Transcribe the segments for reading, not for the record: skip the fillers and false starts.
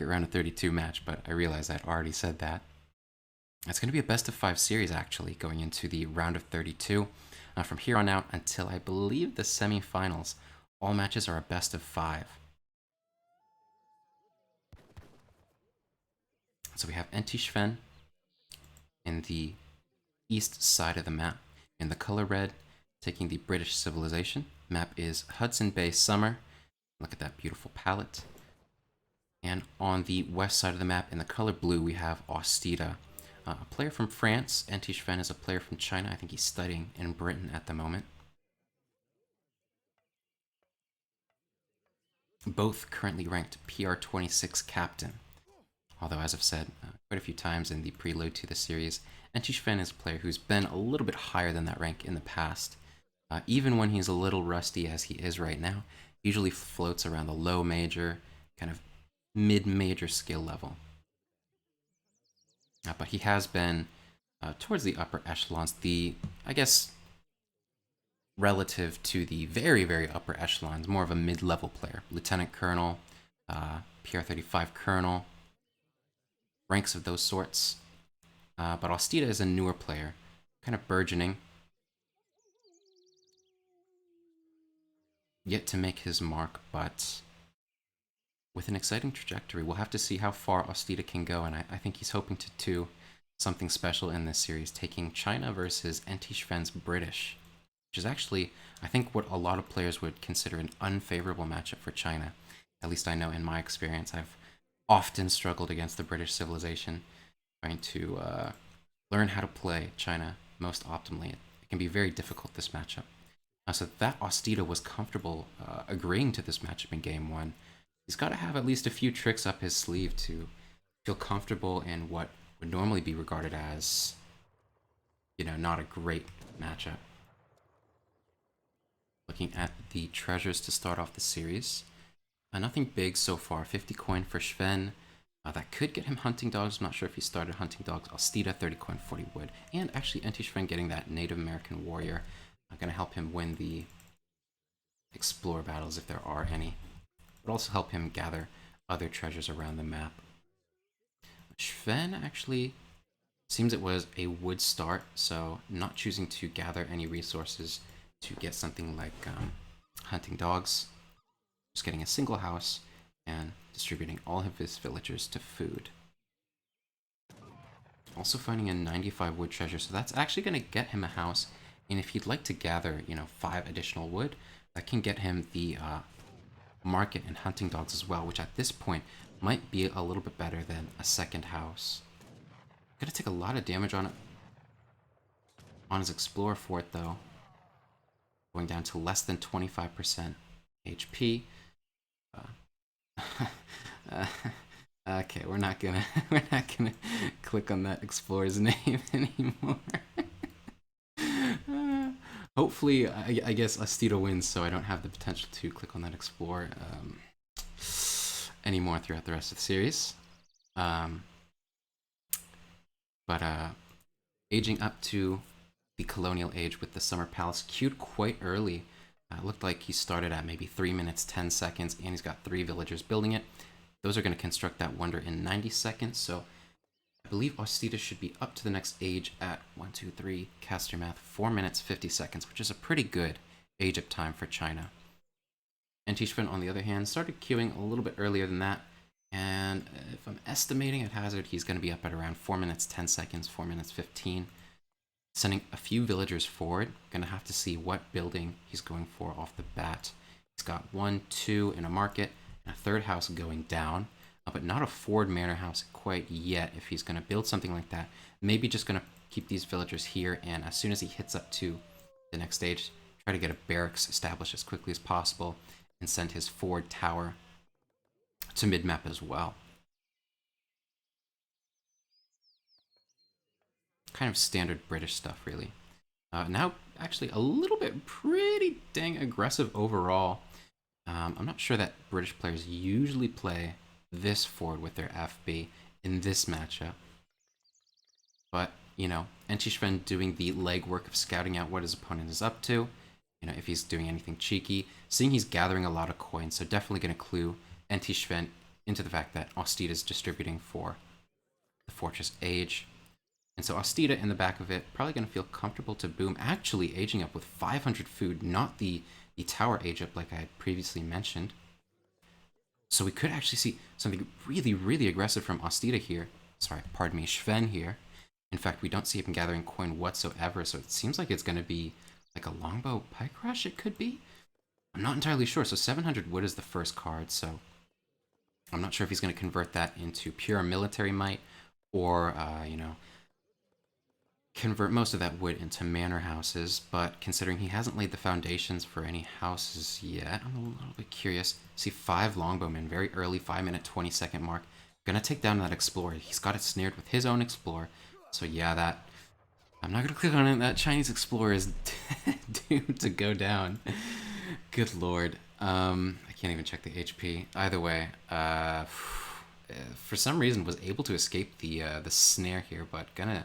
round of 32 match, but I realized I'd already said that. It's going to be a best of 5 series, actually, going into the round of 32. From here on out until I believe the semifinals, all matches are a best of 5. So we have NT Schwen in the east side of the map. In the color red, taking the British civilization. Map is Hudson Bay Summer. Look at that beautiful palette. And on the west side of the map, in the color blue, we have OstiDe, a player from France. NT Schwen is a player from China. I think he's studying in Britain at the moment. Both currently ranked PR26 captain. Although, as I've said quite a few times in the prelude to the series, NT Schwen is a player who's been a little bit higher than that rank in the past. Even when he's a little rusty as he is right now, he usually floats around the low major, kind of mid-major skill level. But he has been towards the upper echelons, I guess, relative to the very, very upper echelons, more of a mid-level player. Lieutenant Colonel, PR35 Colonel, ranks of those sorts. But OstiDe is a newer player, kind of burgeoning. Yet to make his mark, but with an exciting trajectory. We'll have to see how far OstiDe can go, and I think he's hoping to do something special in this series, taking China versus NT Schwen's British, which is actually, I think, what a lot of players would consider an unfavorable matchup for China. At least I know in my experience, I've often struggled against the British civilization, trying to learn how to play China most optimally. It can be very difficult, this matchup. So that OstiDe was comfortable agreeing to this matchup in Game 1. He's got to have at least a few tricks up his sleeve to feel comfortable in what would normally be regarded as, not a great matchup. Looking at the treasures to start off the series. Nothing big so far. 50 coin for Schwen. That could get him hunting dogs. I'm not sure if he started hunting dogs. OstiDe, 30 coin, 40 wood. And actually, NT Schwen getting that Native American warrior. Going to help him win the explore battles if there are any. But also help him gather other treasures around the map. Schwen actually seems it was a wood start, so not choosing to gather any resources to get something like hunting dogs. Just getting a single house and distributing all of his villagers to food. Also finding a 95 wood treasure, so that's actually going to get him a house. And if he'd like to gather, 5 additional wood, that can get him the market and hunting dogs as well, which at this point might be a little bit better than a second house. Gonna take a lot of damage on his Explorer fort though, going down to less than 25% HP. Okay, we're not gonna click on that Explorer's name anymore. Hopefully, I guess OstiDe wins, so I don't have the potential to click on that Explorer anymore throughout the rest of the series. But aging up to the colonial age with the Summer Palace, queued quite early. It looked like he started at maybe 3 minutes, 10 seconds, and he's got 3 villagers building it. Those are going to construct that wonder in 90 seconds, so I believe OstiDe should be up to the next age at 1, 2, 3, cast your math, 4 minutes, 50 seconds, which is a pretty good age up time for China. NT Schwen, on the other hand, started queuing a little bit earlier than that, and if I'm estimating at hazard, he's going to be up at around 4 minutes, 10 seconds, 4 minutes, 15. Sending a few villagers forward, going to have to see what building he's going for off the bat. He's got 1, 2 in a market, and a 3rd house going down. But not a Ford Manor house quite yet. If he's going to build something like that, maybe just going to keep these villagers here, and as soon as he hits up to the next stage, try to get a barracks established as quickly as possible and send his Ford tower to mid-map as well. Kind of standard British stuff, really. Now, actually, a little bit pretty dang aggressive overall. I'm not sure that British players usually play this forward with their FB in this matchup. But, NT Schwen doing the legwork of scouting out what his opponent is up to. If he's doing anything cheeky. Seeing he's gathering a lot of coins, so definitely going to clue NT Schwen into the fact that OstiDe is distributing for the Fortress Age. And so OstiDe in the back of it, probably going to feel comfortable to boom, actually aging up with 500 food, not the tower age up like I had previously mentioned. So we could actually see something really, really aggressive from OstiDe here. Sorry, pardon me, Sven here. In fact, we don't see him gathering coin whatsoever, so it seems like it's going to be like a longbow pike rush, it could be? I'm not entirely sure. So 700 wood is the first card, so I'm not sure if he's going to convert that into pure military might or, you know, convert most of that wood into manor houses, but considering he hasn't laid the foundations for any houses yet, I'm a little bit curious. See 5 longbowmen, very early, 5-minute, 20-second mark. Gonna take down that explorer. He's got it snared with his own explorer. So yeah, that... I'm not gonna click on it. That Chinese explorer is doomed to go down. Good lord. I can't even check the HP. Either way, for some reason was able to escape the snare here, but gonna...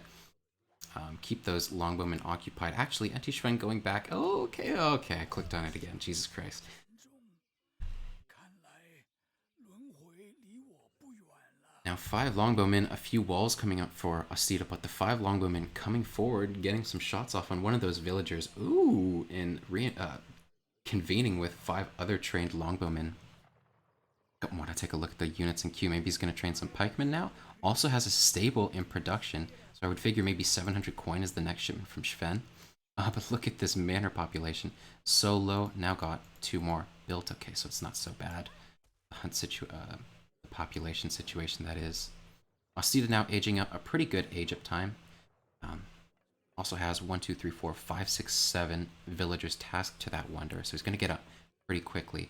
keep those longbowmen occupied. Actually, Anti-Schwen going back. Oh, okay, I clicked on it again. Jesus Christ. Now 5 longbowmen, a few walls coming up for OstiDe, but the 5 longbowmen coming forward, getting some shots off on one of those villagers. Ooh, and convening with 5 other trained longbowmen. I want to take a look at the units in queue. Maybe he's going to train some pikemen now. Also has a stable in production. So I would figure maybe 700 coin is the next shipment from Sven. But look at this manor population. So low, now got 2 more built. Okay, so it's not so bad. The population situation, that is. OstiDe now aging up, a pretty good age up time. Also has 1, 2, 3, 4, 5, 6, 7 villagers tasked to that wonder. So he's going to get up pretty quickly.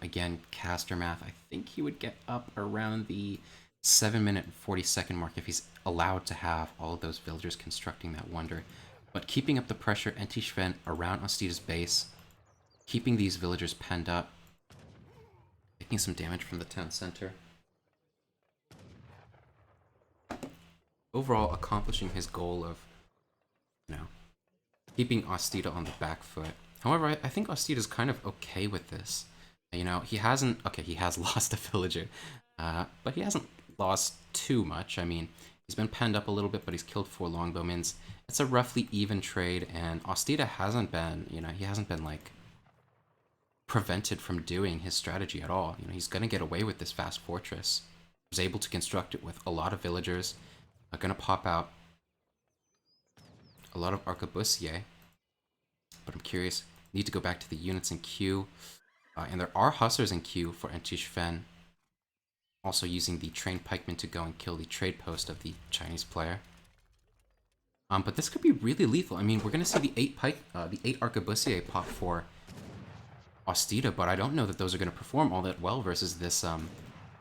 Again, caster math, I think he would get up around the 7-minute and 40-second mark if he's allowed to have all of those villagers constructing that wonder. But keeping up the pressure, Anti-Schwen around OstiDe's base, keeping these villagers penned up, taking some damage from the town center. Overall, accomplishing his goal of, you know, keeping OstiDe on the back foot. However, I think OstiDe is kind of okay with this. You know, he hasn't... Okay, he has lost a villager, but he hasn't lost too much. I mean, he's been penned up a little bit, but he's killed 4 longbowmen. It's a roughly even trade, and OstiDe hasn't been, you know, he hasn't been, like, prevented from doing his strategy at all. You know, he's going to get away with this fast fortress. He was able to construct it with a lot of villagers. Going to pop out a lot of arquebusiers, but I'm curious. Need to go back to the units in queue. And there are hussars in queue for Anti-Schwen. Also using the trained pikemen to go and kill the trade post of the Chinese player. But this could be really lethal. I mean, we're going to see the 8 arquebusier pop for OstiDe, but I don't know that those are going to perform all that well versus this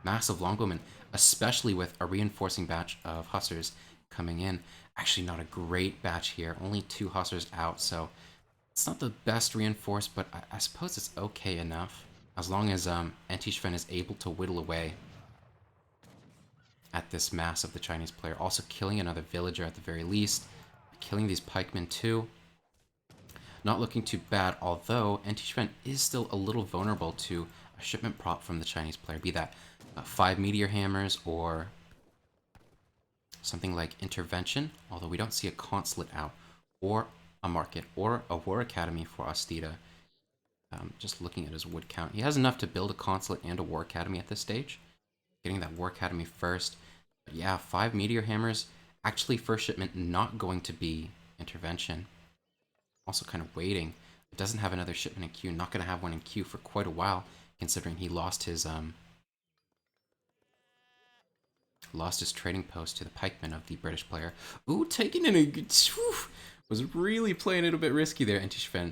massive longbowman, especially with a reinforcing batch of hussars coming in. Actually, not a great batch here. Only 2 hussars out, so it's not the best reinforced, but I suppose it's okay enough. As long as Anti-Schwen is able to whittle away at this mass of the Chinese player. Also killing another villager at the very least. Killing these pikemen too. Not looking too bad, although Anti-Schwen is still a little vulnerable to a shipment prop from the Chinese player. Be that 5 meteor hammers or something like intervention, although we don't see a consulate out, or a market, or a war academy for OstiDe. Just looking at his wood count, he has enough to build a consulate and a war academy at this stage. Getting that war academy first. But yeah, 5 meteor hammers. Actually, first shipment not going to be intervention. Also kind of waiting. It doesn't have another shipment in queue. Not going to have one in queue for quite a while, considering he lost his trading post to the pikemen of the British player. Ooh, taking in a... was really playing it a bit risky there, Anti-Schwen.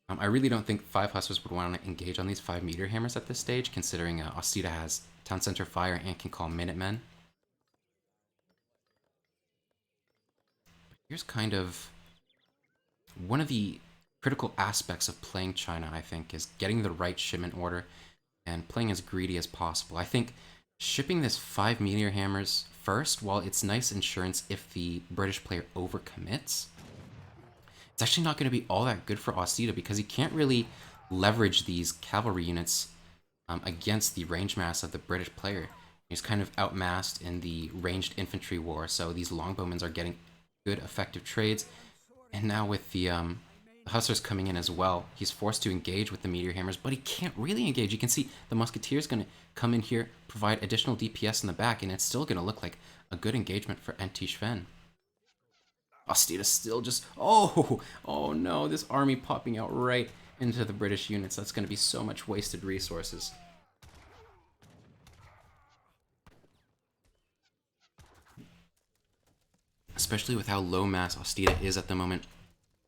I really don't think 5 hussars would want to engage on these 5 meteor hammers at this stage, considering OstiDe has town center fire and can call minutemen. Here's kind of one of the critical aspects of playing China, I think, is getting the right shipment order and playing as greedy as possible. I think shipping this 5 meteor hammers first, while it's nice insurance if the British player overcommits, it's actually not going to be all that good for OstiDe because he can't really leverage these cavalry units against the range mass of the British player. He's kind of outmassed in the ranged infantry war, so these longbowmen are getting good effective trades. And now with the Hussars coming in as well, he's forced to engage with the meteor hammers, but he can't really engage. You can see the musketeers going to come in here, provide additional DPS in the back, and it's still going to look like a good engagement for NT Schwen. OstiDe still just... Oh no, this army popping out right into the British units. That's going to be so much wasted resources. Especially with how low mass OstiDe is at the moment.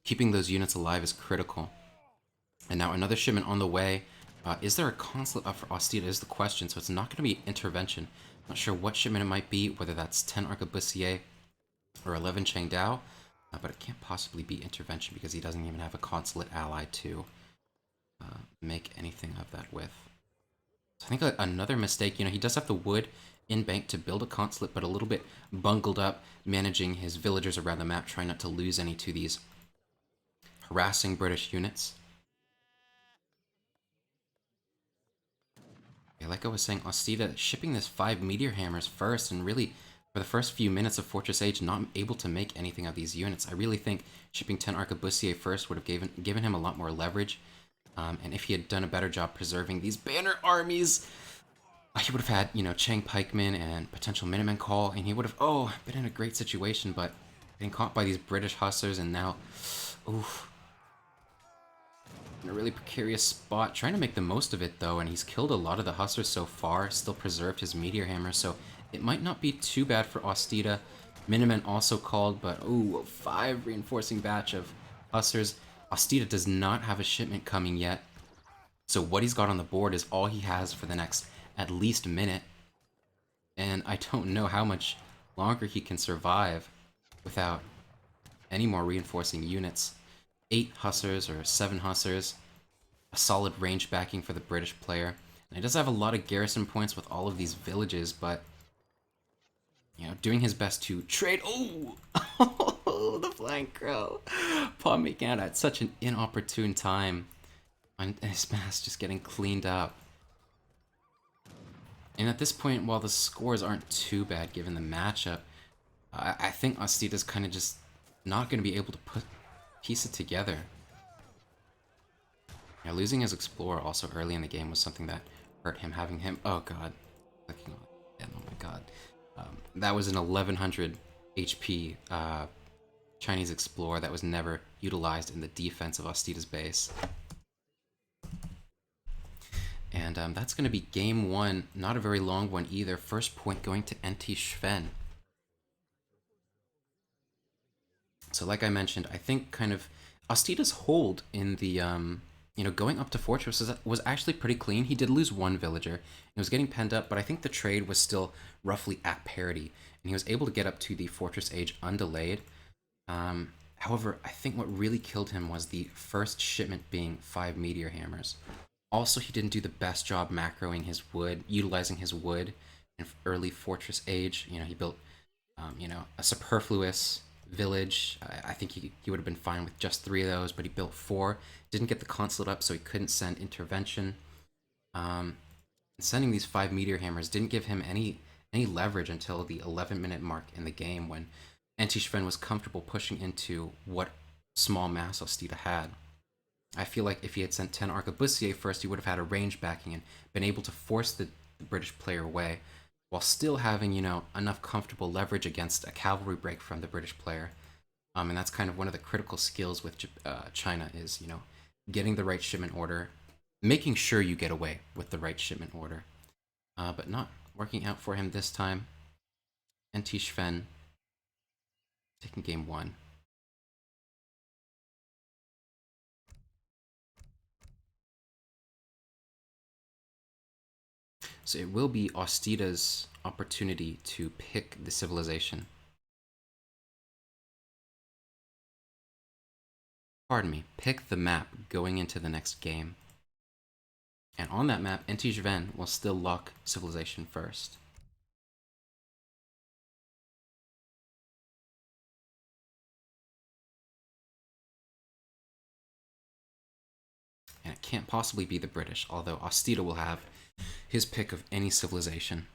Keeping those units alive is critical. And now another shipment on the way. Is there a consulate up for OstiDe is the question, so it's not going to be intervention. Not sure what shipment it might be, whether that's 10 Arquebusiers or 11 Chengdao, but it can't possibly be intervention because he doesn't even have a consulate ally to make anything of that with. So I think another mistake, he does have the wood in bank to build a consulate, but a little bit bungled up managing his villagers around the map, trying not to lose any to these harassing British units. Yeah, like I was saying, OstiDe shipping this 5 meteor hammers first, and really for the first few minutes of Fortress Age not able to make anything of these units. I really think shipping 10 Arquebusiers first would have given him a lot more leverage. And if he had done a better job preserving these banner armies, he would have had, Chang Pikemen and potential Minutemen call, and he would have, been in a great situation, but getting caught by these British Hussars, and now, in a really precarious spot. Trying to make the most of it, though, and he's killed a lot of the Hussars so far, still preserved his Meteor Hammer, so it might not be too bad for OstiDe. Minutemen also called, but, a 5 reinforcing batch of Hussars. OstiDe does not have a shipment coming yet, so what he's got on the board is all he has for the next at least minute, and I don't know how much longer he can survive without any more reinforcing units. 8 Hussars or 7 Hussars, a solid range backing for the British player. And he does have a lot of garrison points with all of these villages, but doing his best to trade. The Flying Crow, popping out at such an inopportune time, and his mass just getting cleaned up. And at this point, while the scores aren't too bad given the matchup, I think OstiDe's kind of just not going to be able to piece it together. Yeah, losing his Explorer also early in the game was something that hurt him. Having him, oh god, clicking on it again, oh my god. That was an 1100 HP Chinese Explorer that was never utilized in the defense of OstiDe's base. And that's going to be game 1, not a very long one either. First point going to NT Schwen. So like I mentioned, I think kind of OstiDe's hold in the, going up to Fortress was actually pretty clean. He did lose 1 villager. He was getting penned up, but I think the trade was still roughly at parity. And he was able to get up to the Fortress Age undelayed. However, I think what really killed him was the first shipment being 5 Meteor Hammers. Also, he didn't do the best job macroing his wood, utilizing his wood in early Fortress Age. He built, a superfluous village. I think he would have been fine with just 3 of those, but he built 4. Didn't get the consulate up, so he couldn't send intervention. Sending these 5 meteor hammers didn't give him any leverage until the 11-minute mark in the game, when NT Schwen was comfortable pushing into what small mass OstiDe had. I feel like if he had sent 10 Arquebusiers first, he would have had a range backing and been able to force the British player away, while still having, enough comfortable leverage against a cavalry break from the British player. And that's kind of one of the critical skills with China is, getting the right shipment order, making sure you get away with the right shipment order. But not working out for him this time. NT Schwen taking game 1. So it will be OstiDe's opportunity to pick the civilization. Pardon me, pick the map going into the next game. And on that map, NT Schwen will still lock civilization first. And it can't possibly be the British, although OstiDe will have his pick of any civilization.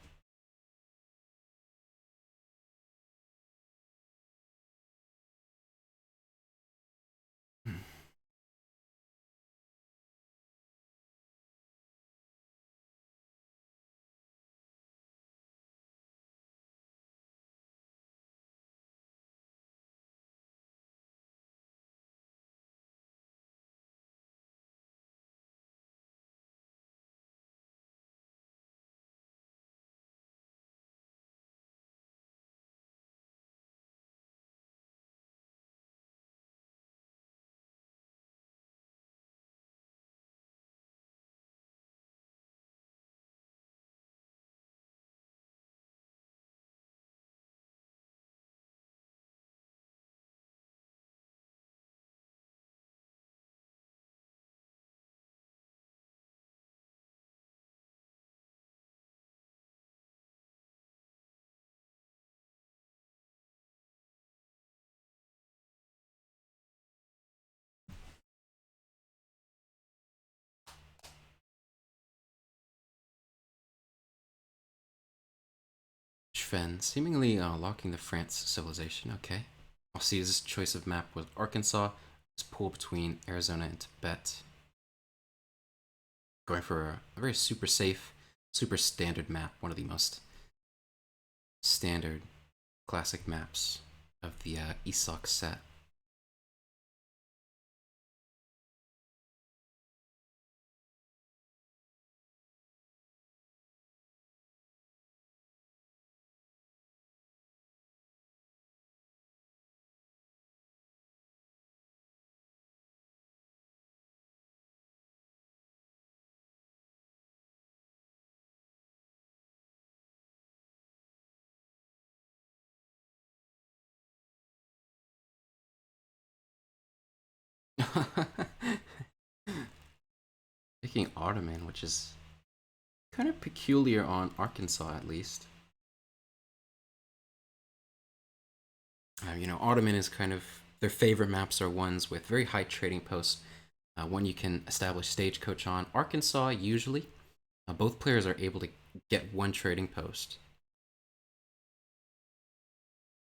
Sven, seemingly locking the France civilization. Okay. Austida's choice of map was Arkansas. His pull between Arizona and Tibet. Going for a very super safe, super standard map. One of the most standard classic maps of the ESOC set. Picking Ottoman, which is kind of peculiar on Arkansas at least. Ottoman is kind of their favorite maps are ones with very high trading posts, one you can establish stagecoach on. Arkansas, usually, both players are able to get one trading post,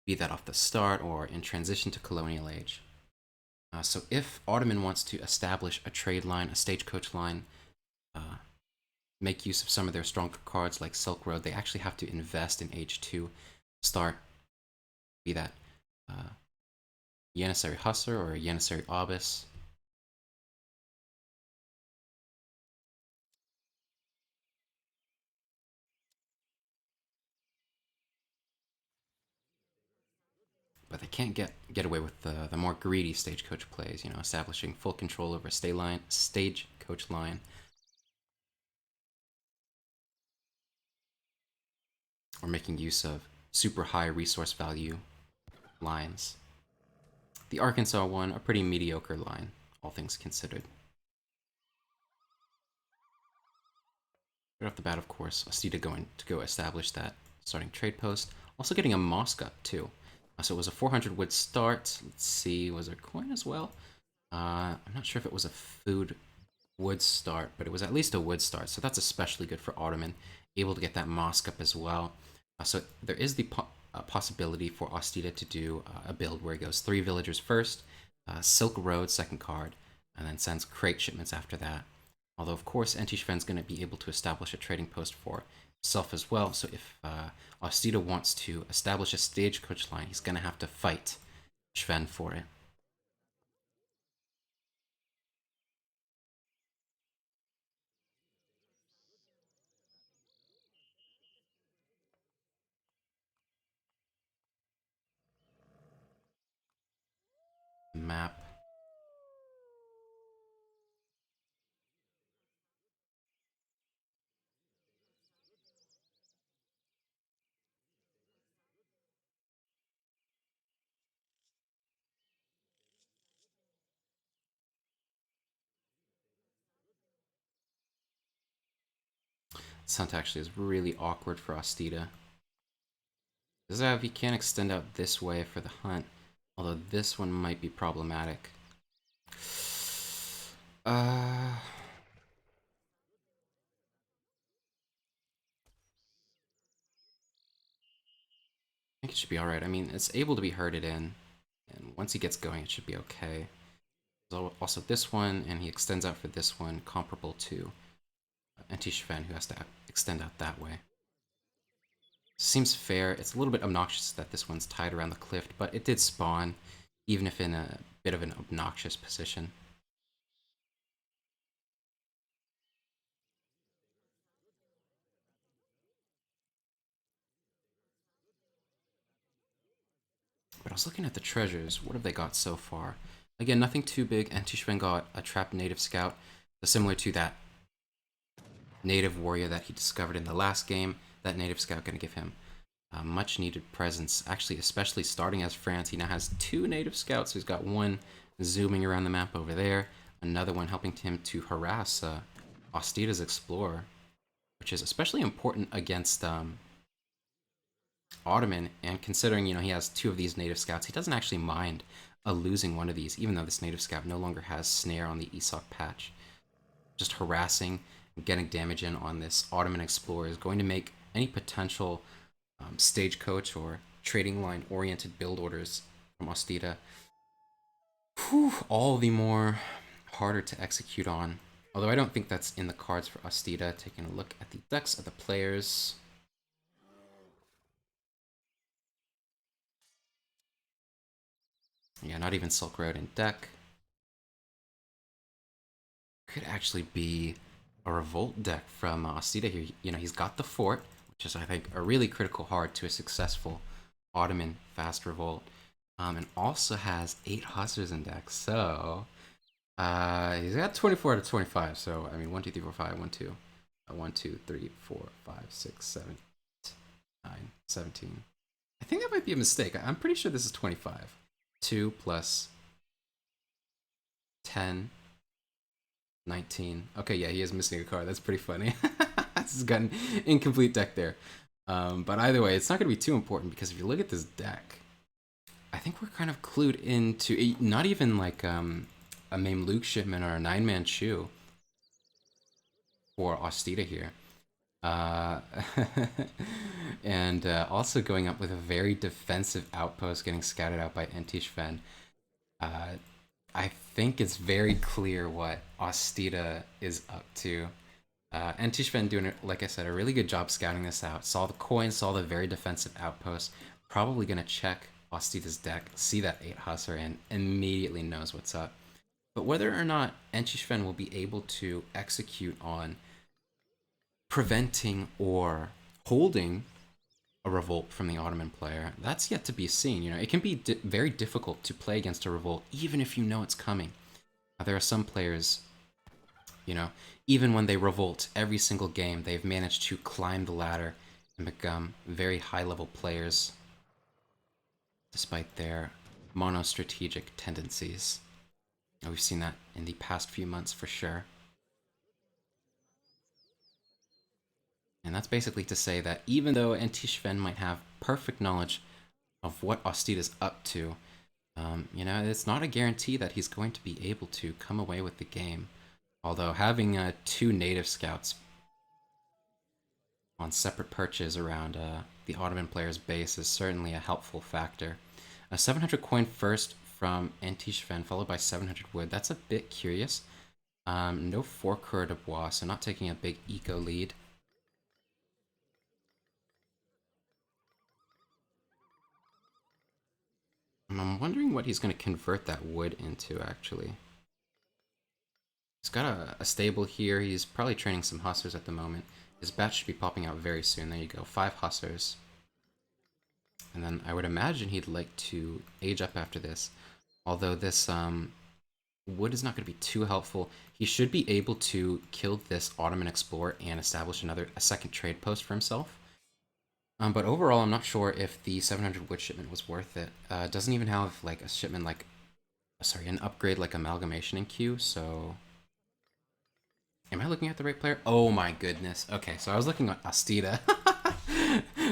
be that off the start or in transition to colonial age. So if Ottoman wants to establish a trade line, a stagecoach line, make use of some of their stronger cards like Silk Road, they actually have to invest in age 2, start, be that Janissary Hussar or Janissary Obis. But they can't get away with the more greedy stagecoach plays, establishing full control over a stagecoach line. Or making use of super high resource value lines. The Arkansas one, a pretty mediocre line, all things considered. Right off the bat, of course, OstiDe going to go establish that starting trade post. Also getting a mosque up, too. So it was a 400 wood start. Let's see, was there coin as well? I'm not sure if it was a food wood start, but it was at least a wood start. So that's especially good for Ottoman, able to get that mosque up as well. So there is the possibility for OstiDe to do a build where he goes 3 villagers first, Silk Road second card, and then sends crate shipments after that. Although, of course, NT Sven's going to be able to establish a trading post for himself as well. So if OstiDe wants to establish a stagecoach line, he's going to have to fight Sven for it. Map. This hunt actually is really awkward for OstiDe. Zav, he can't extend out this way for the hunt, although this one might be problematic. Uh, think it should be alright. I mean, it's able to be herded in, and once he gets going, it should be okay. There's also this one, and he extends out for this one, comparable to Antishven, who has to extend out that way. Seems fair. It's a little bit obnoxious that this one's tied around the cliff, but it did spawn, even if in a bit of an obnoxious position. But I was looking at the treasures. What have they got so far? Again, nothing too big. Antishven got a trapped native scout, similar to that native warrior that he discovered in the last game. That native scout going to give him much needed presence. Actually, especially starting as France, he now has 2 native scouts. He's got one zooming around the map over there, another one helping him to harass OstiDe's explorer, which is especially important against Ottoman. And considering, you know, he has 2 of these native scouts, he doesn't actually mind losing one of these, even though this native scout no longer has snare on the ESOC patch. Just harassing and getting damage in on this Ottoman explorer is going to make any potential stagecoach or trading line oriented build orders from OstiDe all the more harder to execute on. Although I don't think that's in the cards for OstiDe. Taking a look at the decks of the players. Yeah, not even Silk Road in deck. Could actually be a revolt deck from OstiDe here. You know, he's got the fort, which is, I think, a really critical hard to a successful Ottoman fast revolt. And also has 8 Hussars in deck. So, he's got 24 out of 25. So, I mean, 1, 2, 3, 4, 5, 1, 2. 1, 2, 3, 4, 5, 6, 7, 8, 9, 17. I think that might be a mistake. I'm pretty sure this is 25. 2 plus 10, 19. Okay, yeah, he is missing a card. That's pretty funny. This has got an incomplete deck there. But either way, it's not going to be too important because if you look at this deck, I think we're kind of clued into not even like a Mamluk shipment or a 9-man chew for OstiDe here. And also going up with a very defensive outpost getting scouted out by Antishven. I think it's very clear what OstiDe is up to. Antishven doing, like I said, a really good job scouting this out. Saw the coin, saw the very defensive outpost. Probably going to check OstiDe's deck, see that 8 Hussar, and immediately knows what's up. But whether or not Antishven will be able to execute on preventing or holding a revolt from the Ottoman player, that's yet to be seen. You know, it can be very difficult to play against a revolt, even if you know it's coming. There are some players, you know, even when they revolt every single game, they've managed to climb the ladder and become very high-level players, despite their mono-strategic tendencies. We've seen that in the past few months for sure. And that's basically to say that even though Antishven might have perfect knowledge of what OstiDe is up to, you know, it's not a guarantee that he's going to be able to come away with the game. Although having 2 native scouts on separate perches around the Ottoman player's base is certainly a helpful factor. A 700 coin first from Antishven, followed by 700 wood. That's a bit curious. No 4 Coeur de Bois, so not taking a big eco lead. I'm wondering what he's going to convert that wood into, actually. He's got a stable here. He's probably training some Hussars at the moment. His batch should be popping out very soon. There you go, 5 Hussars. And then I would imagine he'd like to age up after this. Although this wood is not going to be too helpful. He should be able to kill this Ottoman explorer and establish a second trade post for himself. But overall, I'm not sure if the 700 wood shipment was worth it. It doesn't even have like a shipment like, sorry, an upgrade like amalgamation in queue. So, am I looking at the right player? Oh my goodness. Okay, so I was looking at OstiDe.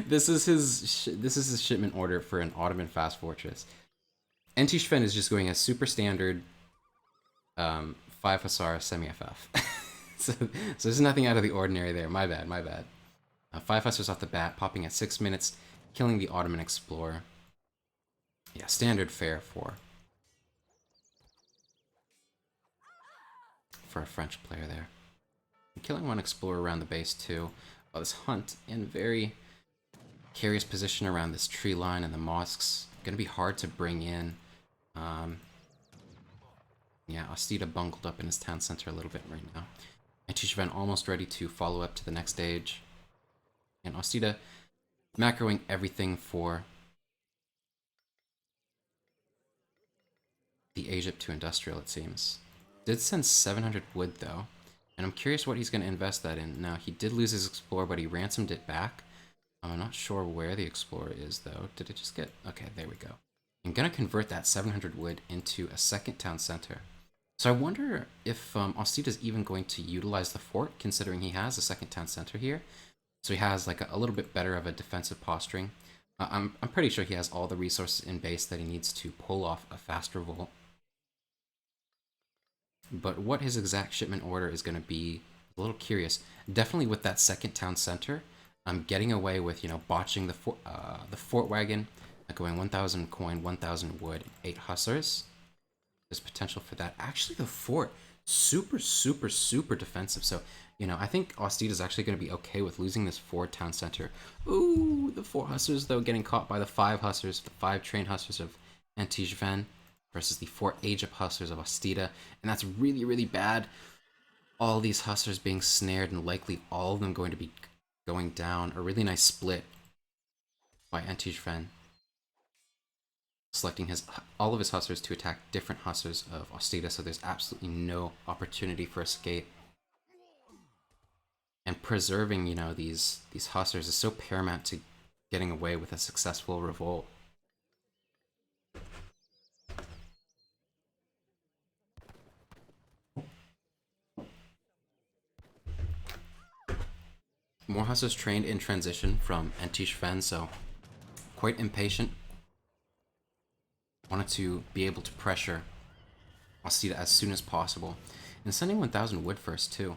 This is his shipment order for an Ottoman fast fortress. Antishven is just going a super standard 5 Hussar semi-FF. so there's nothing out of the ordinary there. My bad. 5 Hussars off the bat, popping at 6 minutes. killing the Ottoman explorer. Yeah, standard fare for a French player there. And killing one explorer around the base too. Oh, this Hunt in very curious position around this tree line and the mosques. Gonna be hard to bring in. Yeah, OstiDe bungled up in his town center a little bit right now. And Tishvan almost ready to follow up to the next stage. And OstiDe macroing everything for the Egypt to industrial, it seems. Did send 700 wood though, and I'm curious what he's going to invest that in. Now, he did lose his explorer, but he ransomed it back. I'm not sure where the explorer is though. Did it just get... Okay, there we go. I'm going to convert that 700 wood into a second town center. So I wonder if OstiDe is even going to utilize the fort, considering he has a second town center here. So he has like a little bit better of a defensive posturing. I'm pretty sure he has all the resources in base that he needs to pull off a fast revolt. But what his exact shipment order is going to be, a little curious. Definitely with that second town center, I'm getting away with, you know, botching the fort wagon, going 1,000 coin, 1,000 wood, 8 hussars. There's potential for that. Actually, the fort, super defensive. So, you know, I think OstiDe is actually going to be okay with losing this 4 town center. Ooh, the 4 hussars, though, getting caught by the 5 hussars, the 5 trained hussars of Antijvan versus the 4 Egypt hussars of OstiDe. And that's really bad. All these hussars being snared and likely all of them going to be going down. A really nice split by Antijvan, selecting all of his hussars to attack different hussars of OstiDe, so there's absolutely no opportunity for escape. And preserving, you know, these hussars is so paramount to getting away with a successful revolt. More hussars trained in transition from Antijvan, so quite impatient. Wanted to be able to pressure OstiDe as soon as possible. And sending 1,000 wood first, too.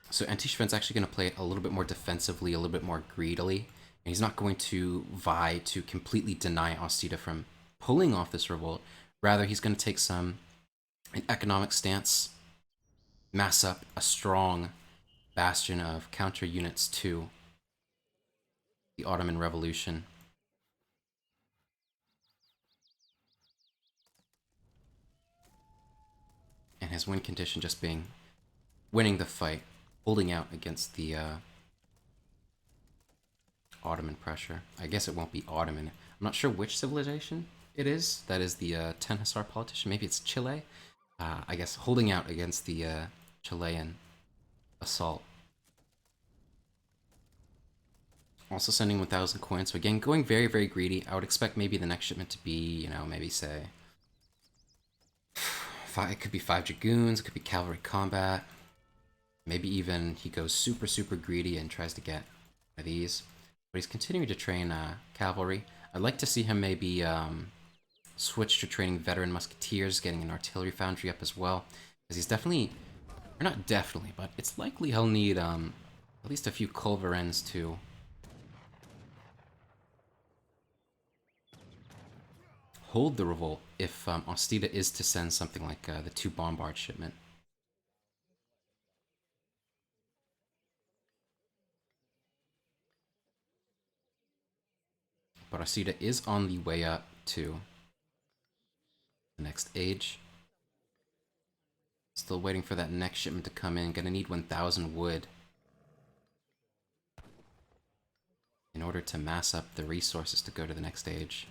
So Antijvan's actually going to play it a little bit more defensively, a little bit more greedily. And he's not going to vie to completely deny OstiDe from pulling off this revolt. Rather, he's going to take an economic stance, mass up a strong bastion of counter units to the Ottoman Revolution. And his win condition just being winning the fight, holding out against the Ottoman pressure. I guess it won't be Ottoman. I'm not sure which civilization it is. That is the 10 Hussar politician. Maybe it's Chile. I guess holding out against the Chilean assault. Also sending 1,000 coins. So again, going very greedy. I would expect maybe the next shipment to be, you know, maybe say... It could be 5 Dragoons, it could be cavalry combat. Maybe even he goes super greedy and tries to get these. But he's continuing to train cavalry. I'd like to see him maybe switch to training veteran musketeers, getting an artillery foundry up as well. Because he's definitely, or not definitely, but it's likely he'll need at least a few culverins to hold the revolt if OstiDe is to send something like the 2 bombard shipment. But OstiDe is on the way up to the next age. Still waiting for that next shipment to come in. Gonna need 1,000 wood in order to mass up the resources to go to the next age.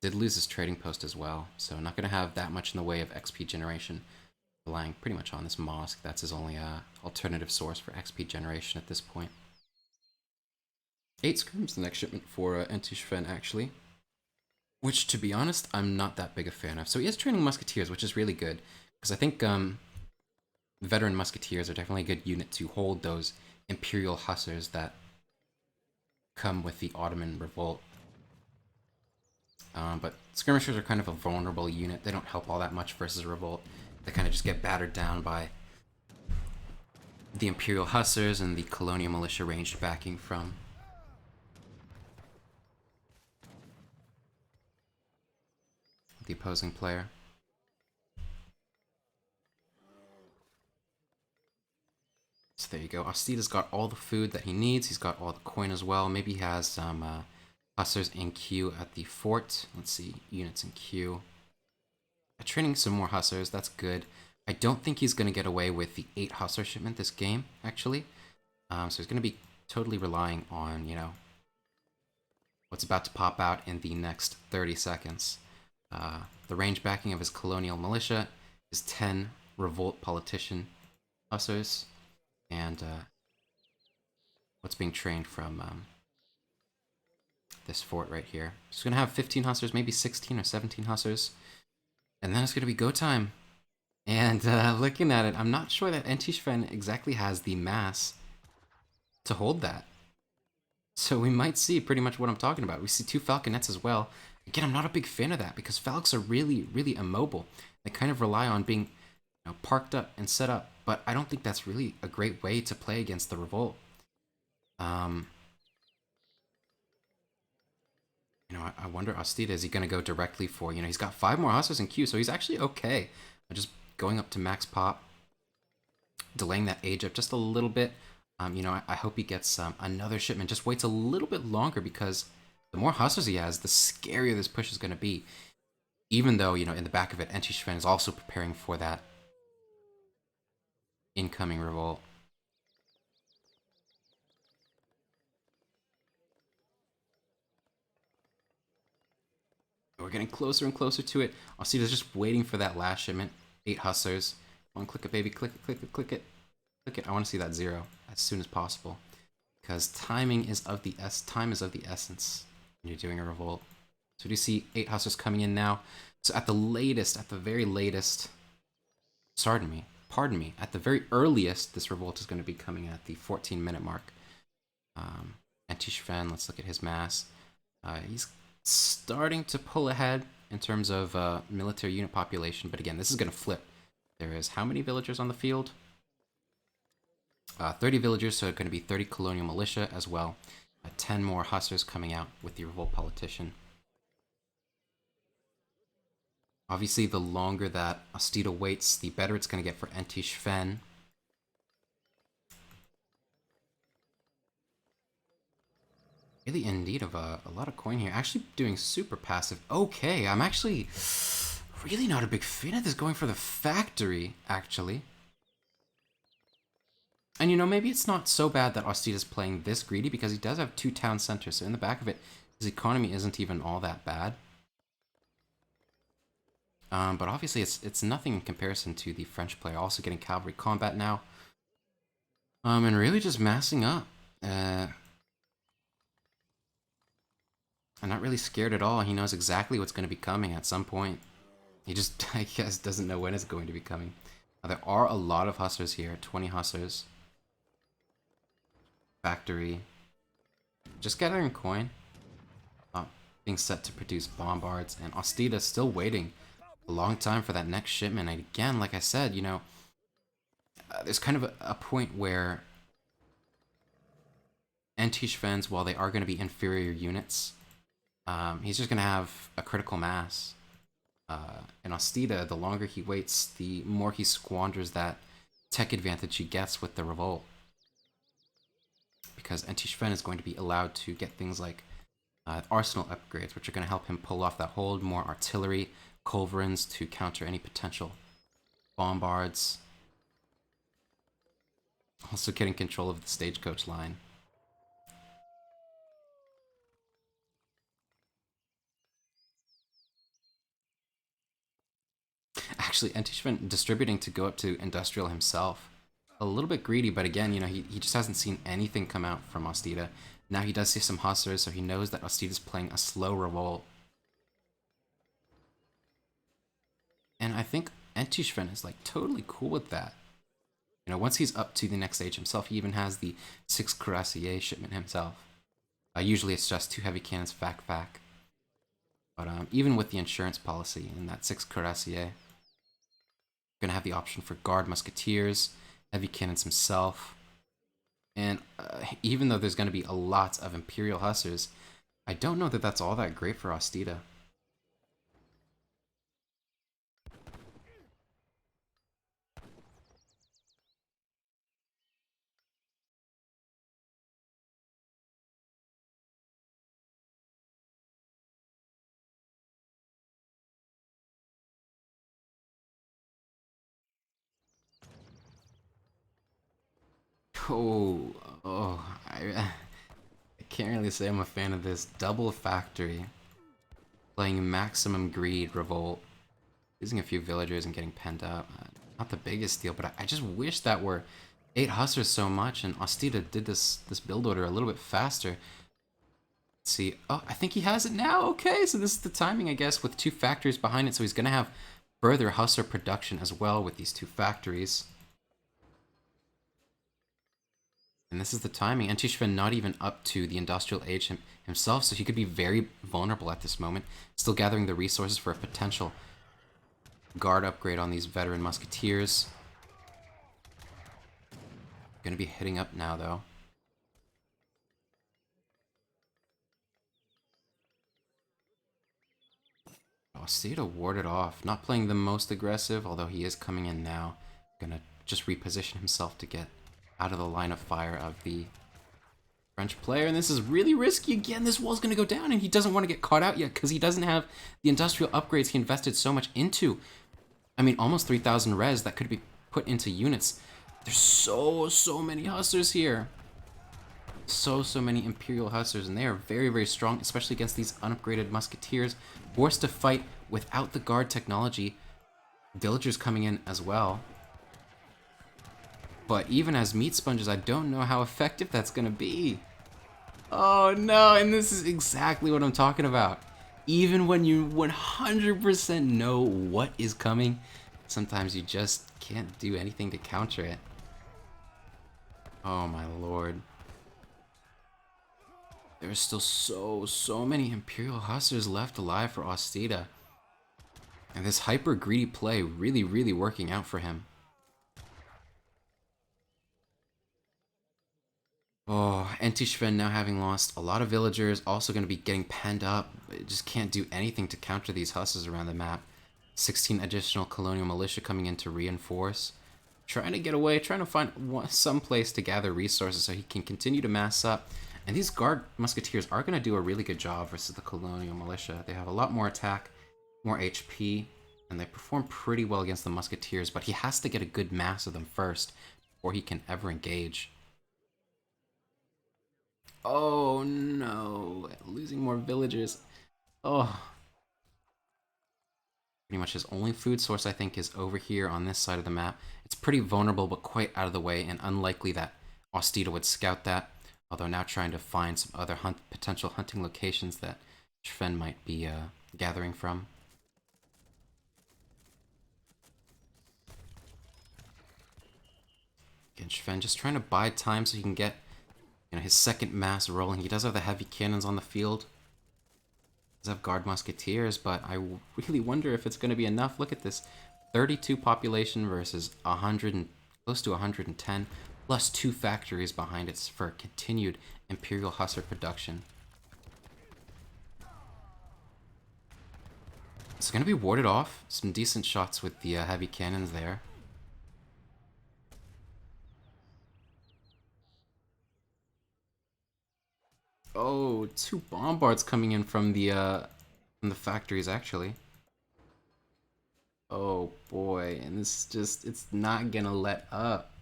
Did lose his trading post as well, so not going to have that much in the way of XP generation, relying pretty much on this mosque. That's his only alternative source for XP generation at this point. 8 scrims, the next shipment for Antijvan, actually, which, to be honest, I'm not that big a fan of. So he is training musketeers, which is really good, because I think veteran musketeers are definitely a good unit to hold those imperial hussars that come with the Ottoman revolt. But skirmishers are kind of a vulnerable unit. They don't help all that much versus a revolt. They kind of just get battered down by the Imperial Hussars and the Colonial Militia ranged backing from the opposing player. So there you go. OstiDe's got all the food that he needs. He's got all the coin as well. Maybe he has some Hussars in queue at the fort. Let's see, units in queue. Training some more Hussars, that's good. I don't think he's going to get away with the 8 Hussar shipment this game, actually. So he's going to be totally relying on, you know, what's about to pop out in the next 30 seconds. The range backing of his colonial militia is 10 revolt politician Hussars, and what's being trained from this fort right here. He's going to have 15 Hussars, maybe 16 or 17 Hussars, and then it's going to be go time. And looking at it, I'm not sure that Entishfen exactly has the mass to hold that. So we might see pretty much what I'm talking about. We see 2 Falconets as well. Again, I'm not a big fan of that because Falcons are really, really immobile. They kind of rely on being, you know, parked up and set up, but I don't think that's really a great way to play against the Revolt. You know, I wonder, OstiDe, is he going to go directly for, you know, he's got 5 more Hussars in queue, so he's actually okay. Just going up to max pop, delaying that age up just a little bit. You know, I hope he gets another shipment. Just waits a little bit longer because the more Hussars he has, the scarier this push is going to be. Even though, you know, in the back of it, Entishfen is also preparing for that incoming revolt. We're getting closer and closer to it. OstiDe's just waiting for that last shipment. 8 Hussars. Come on, click it, baby. Click it, click it, click it. Click it. I want to see that 0 as soon as possible. Because time is of the essence when you're doing a revolt. So do you see 8 Hussars coming in now? So at the latest, at the very latest, pardon me, at the very earliest, this revolt is going to be coming at the 14-minute mark. Entishfen, let's look at his mass. He's starting to pull ahead in terms of military unit population, but again, this is going to flip. There is how many villagers on the field? 30 villagers, so it's going to be 30 colonial militia as well. 10 more Hussars coming out with the revolt politician. Obviously, the longer that OstiDe waits, the better it's going to get for Entishfen. Really in need of a lot of coin here. Actually doing super passive. Okay, I'm actually really not a big fan of this going for the factory, actually. And you know, maybe it's not so bad that OstiDe is playing this greedy because he does have 2 town centers. So in the back of it, his economy isn't even all that bad. But obviously it's nothing in comparison to the French player. Also getting cavalry combat now. And really just massing up. I'm not really scared at all. He knows exactly what's going to be coming at some point. He just, I guess, doesn't know when it's going to be coming. Now, there are a lot of Hussars here. 20 Hussars. Factory. Just gathering coin. Being set to produce bombards. And OstiDe is still waiting a long time for that next shipment. And again, like I said, you know, there's kind of a point where Entishfens, while they are going to be inferior units, he's just going to have a critical mass. And OstiDe, the longer he waits, the more he squanders that tech advantage he gets with the revolt. Because Entishfen is going to be allowed to get things like arsenal upgrades, which are going to help him pull off that hold, more artillery, culverins to counter any potential bombards. Also getting control of the stagecoach line. Actually, Entishfen distributing to go up to industrial himself. A little bit greedy, but again, you know, he just hasn't seen anything come out from OstiDe. Now he does see some Hussars, so he knows that OstiDe is playing a slow revolt. And I think Entishfen is like totally cool with that. You know, once he's up to the next stage himself, he even has the 6 Cuirassier shipment himself. Usually it's just 2 heavy cannons, fac. But even with the insurance policy and that 6 Cuirassier, you're going to have the option for Guard Musketeers heavy cannons himself. And even though there's going to be a lot of Imperial Hussars, I don't know that that's all that great for OstiDe. I can't really say I'm a fan of this. Double factory. Playing maximum greed, revolt. Losing a few villagers and getting penned up. Not the biggest deal, but I just wish that were 8 Hussars so much, and OstiDe did this build order a little bit faster. Let's see. Oh, I think he has it now. Okay, so this is the timing, I guess, with 2 factories behind it, so he's going to have further Hussar production as well with these 2 factories. And this is the timing. Anti-Schwen not even up to the industrial age himself, so he could be very vulnerable at this moment. Still gathering the resources for a potential guard upgrade on these veteran musketeers. Gonna be hitting up now, though. OstiDe warded off. Not playing the most aggressive, although he is coming in now. Gonna just reposition himself to get out of the line of fire of the French player, and this is really risky again. This wall's gonna go down, and he doesn't want to get caught out yet because he doesn't have the industrial upgrades he invested so much into. I mean, almost 3,000 res that could be put into units. There's so many Hussars here. So many Imperial Hussars, and they are very strong, especially against these unupgraded musketeers. Forced to fight without the guard technology. Villagers coming in as well. But even as meat sponges, I don't know how effective that's gonna be. Oh no, and this is exactly what I'm talking about. Even when you 100% know what is coming, sometimes you just can't do anything to counter it. Oh my lord. There's still so many Imperial Hussars left alive for OstiDe. And this hyper greedy play really working out for him. Oh, Anti-Schwen now having lost a lot of villagers, also going to be getting penned up. It just can't do anything to counter these Hussars around the map. 16 additional colonial militia coming in to reinforce. Trying to get away, trying to find some place to gather resources so he can continue to mass up. And these guard musketeers are going to do a really good job versus the colonial militia. They have a lot more attack, more HP, and they perform pretty well against the musketeers, but he has to get a good mass of them first before he can ever engage. Oh no, losing more villagers. Oh. Pretty much his only food source, I think, is over here on this side of the map. It's pretty vulnerable, but quite out of the way, and unlikely that OstiDe would scout that. Although now trying to find some other potential hunting locations that Schwen might be gathering from. Again, Schwen just trying to buy time so he can get his second mass rolling. He does have the heavy cannons on the field. He does have guard musketeers, but I really wonder if it's going to be enough. Look at this. 32 population versus 100 and close to 110, plus 2 factories behind it for continued Imperial Hussar production. It's going to be warded off. Some decent shots with the heavy cannons there. Oh, 2 bombards coming in from the factories, actually. Oh boy, and this just, it's not gonna let up.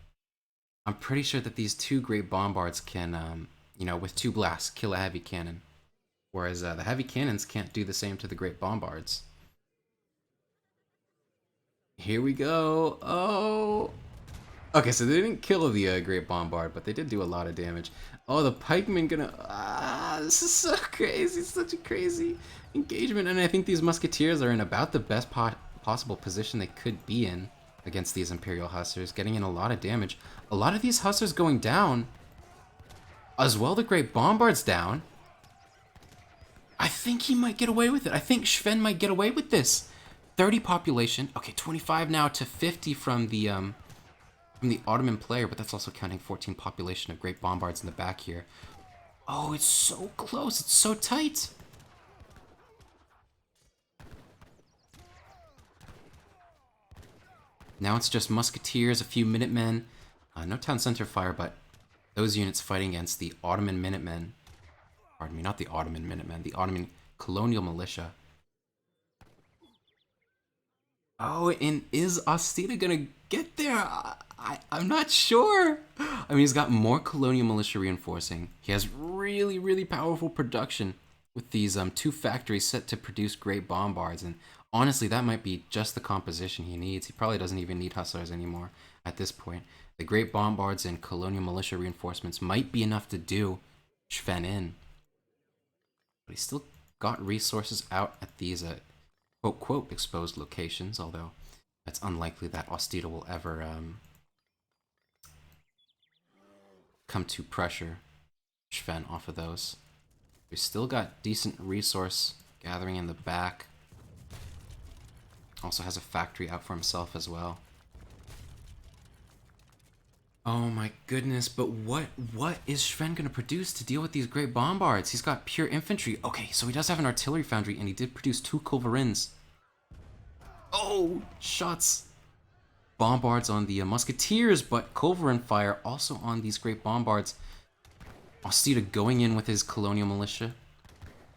I'm pretty sure that these 2 great bombards can, with 2 blasts, kill a heavy cannon. Whereas the heavy cannons can't do the same to the great bombards. Here we go. Oh. Okay, so they didn't kill the Great Bombard, but they did do a lot of damage. Oh, the pikemen gonna... this is so crazy. Such a crazy engagement. And I think these musketeers are in about the best possible position they could be in against these Imperial Hussars, getting in a lot of damage. A lot of these Hussars going down. As well, the Great Bombard's down. I think he might get away with it. I think Schwen might get away with this. 30 population. Okay, 25 now to 50 from the I'm the Ottoman player, but that's also counting 14 population of Great Bombards in the back here. Oh, it's so close. It's so tight. Now it's just Musketeers, a few Minutemen. No town center fire, but those units fighting against the Ottoman Minutemen. Pardon me, not the Ottoman Minutemen, the Ottoman Colonial Militia. Oh, and is OstiDe gonna get there? I'm not sure. I mean, he's got more Colonial Militia reinforcing. He has really, really powerful production with these two factories set to produce great bombards. And honestly, that might be just the composition he needs. He probably doesn't even need Hussars anymore at this point. The great bombards and Colonial Militia reinforcements might be enough to do Sven in. But he's still got resources out at these quote exposed locations, although it's unlikely that OstiDe will ever come to pressure Sven off of those. We've still got decent resource gathering in the back. Also has a factory out for himself as well. Oh my goodness, but what is Sven gonna produce to deal with these great bombards? He's got pure infantry. Okay, so he does have an artillery foundry, and he did produce 2 culverins. Oh, shots. Bombards on the musketeers, but culverin fire also on these great bombards. OstiDe going in with his colonial militia.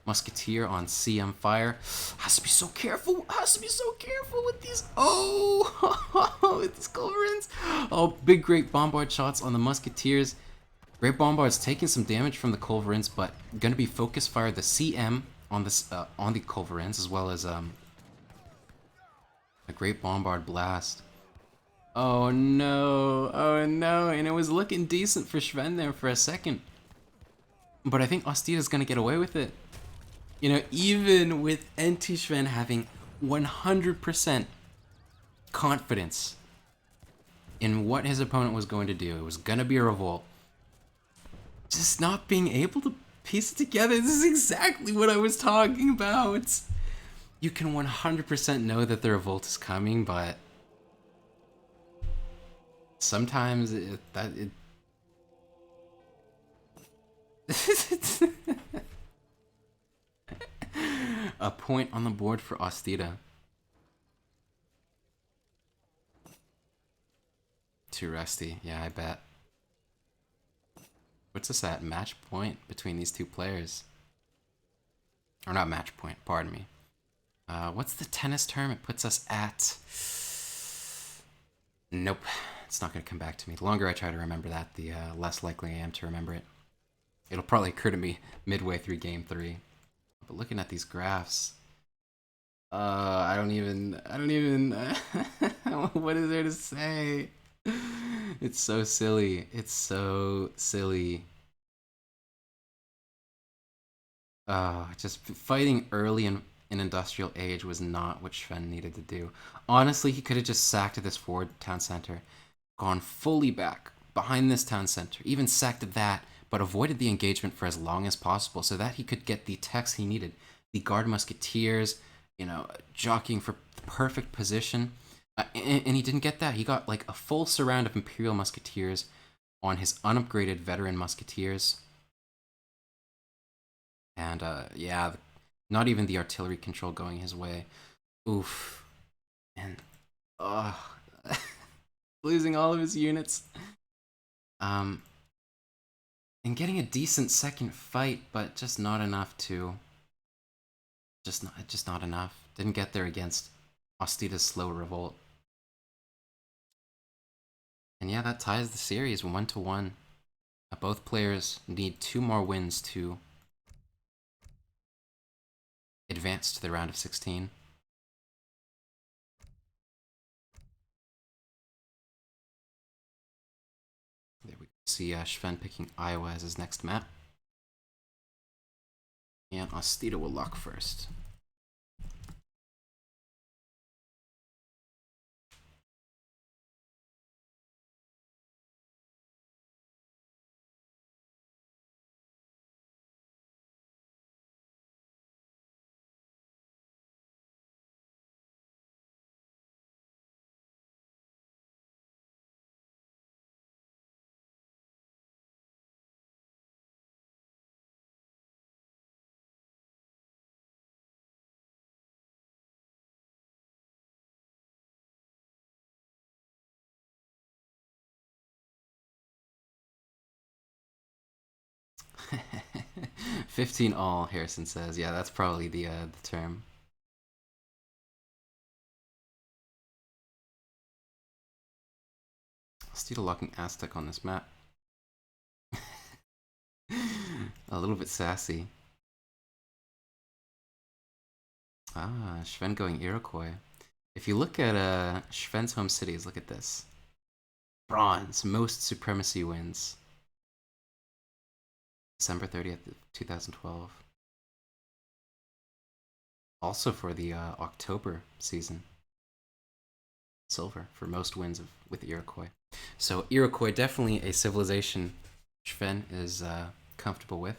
Musketeer on CM fire. Has to be so careful. Has to be so careful with these. Oh, with these culverins. Oh, big great bombard shots on the musketeers. Great bombards taking some damage from the culverins, but gonna be focus fire the CM on this on the culverins, as well as a great bombard blast. Oh no, and it was looking decent for Sven there for a second. But I think OstiDe is gonna get away with it. You know, even with NT Sven having 100% confidence in what his opponent was going to do, it was gonna be a revolt. Just not being able to piece it together. This is exactly what I was talking about. You can 100% know that the revolt is coming, but sometimes a point on the board for OstiDe. Too rusty. Yeah, I bet. What's this at? Match point between these two players. Or not match point, pardon me. What's the tennis term? It puts us at... Nope. It's not going to come back to me. The longer I try to remember that, the less likely I am to remember it. It'll probably occur to me midway through game 3. But looking at these graphs... I don't even... What is there to say? It's so silly. It's so silly. Just fighting early in Industrial Age was not what Sven needed to do. Honestly, he could have just sacked this forward town center, gone fully back behind this town center, even sacked that, but avoided the engagement for as long as possible so that he could get the techs he needed. The Guard Musketeers, you know, jockeying for the perfect position. And he didn't get that. He got like a full surround of Imperial Musketeers on his unupgraded veteran Musketeers. And yeah, not even the artillery control going his way. Oof. And losing all of his units. And getting a decent second fight, but just not enough to... Just not enough. Didn't get there against OstiDe's slow revolt. And yeah, that ties the series 1-1. Both players need 2 more wins to advance to the round of 16. There we see Sven picking Iowa as his next map. And OstiDe will lock first. 15 all, Harrison says. Yeah, that's probably the term. Still locking Aztec on this map. A little bit sassy. Ah, Sven going Iroquois. If you look at Sven's home cities, look at this. Bronze, most supremacy wins. December 30th, 2012. Also for the October season. Silver for most wins with Iroquois. So Iroquois, definitely a civilization Sven is comfortable with.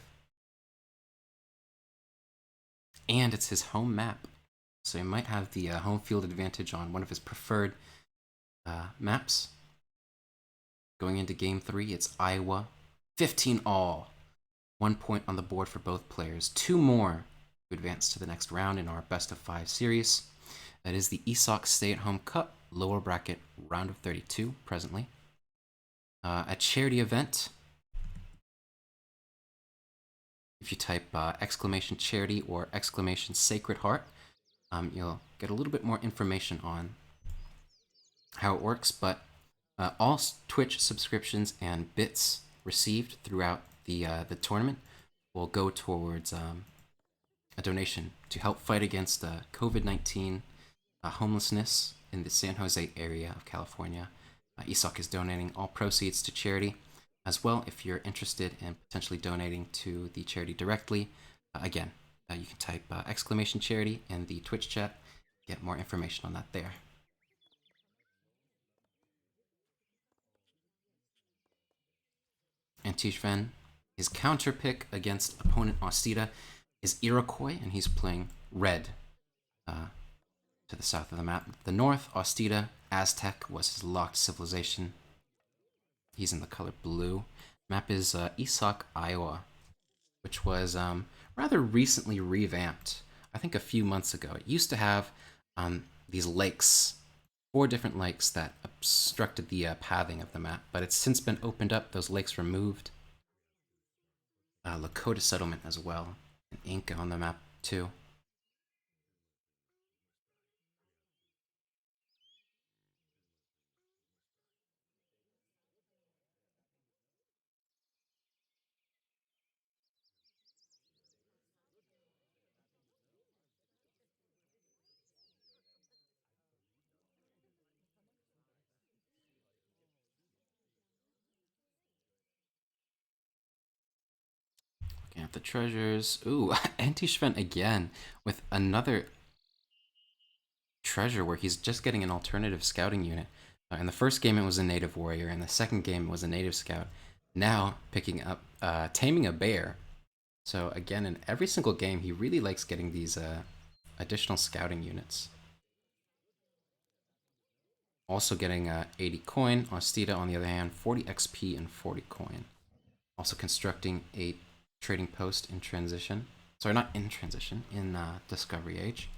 And it's his home map. So he might have the home field advantage on one of his preferred maps. Going into game 3, it's Iowa. 15 all. 1 point on the board for both players. 2 more to advance to the next round in our best of 5 series. That is the ESOC Stay-at-Home Cup, lower bracket round of 32 presently. A charity event. If you type exclamation charity or exclamation Sacred Heart, you'll get a little bit more information on how it works, but all Twitch subscriptions and bits received throughout the tournament will go towards a donation to help fight against COVID-19 homelessness in the San Jose area of California. ESOC is donating all proceeds to charity. As well, if you're interested in potentially donating to the charity directly, again, you can type exclamation charity in the Twitch chat, get more information on that there. And Tishven, his counter pick against opponent OstiDe is Iroquois, and he's playing red to the south of the map. The north, OstiDe, Aztec was his locked civilization. He's in the color blue. Map is ESOC, Iowa, which was rather recently revamped. I think a few months ago. It used to have these lakes, 4 different lakes that obstructed the pathing of the map, but it's since been opened up, those lakes removed. Lakota settlement as well, and Inca on the map too. Looking at the treasures. Ooh, Anti-Shven again with another treasure where he's just getting an alternative scouting unit. In the first game, it was a native warrior. In the second game, it was a native scout. Now, picking up taming a bear. So again, in every single game, he really likes getting these additional scouting units. Also getting 80 coin. OstiDe, on the other hand, 40 XP and 40 coin. Also constructing a trading post in transition. Sorry, not in transition, in Discovery Age.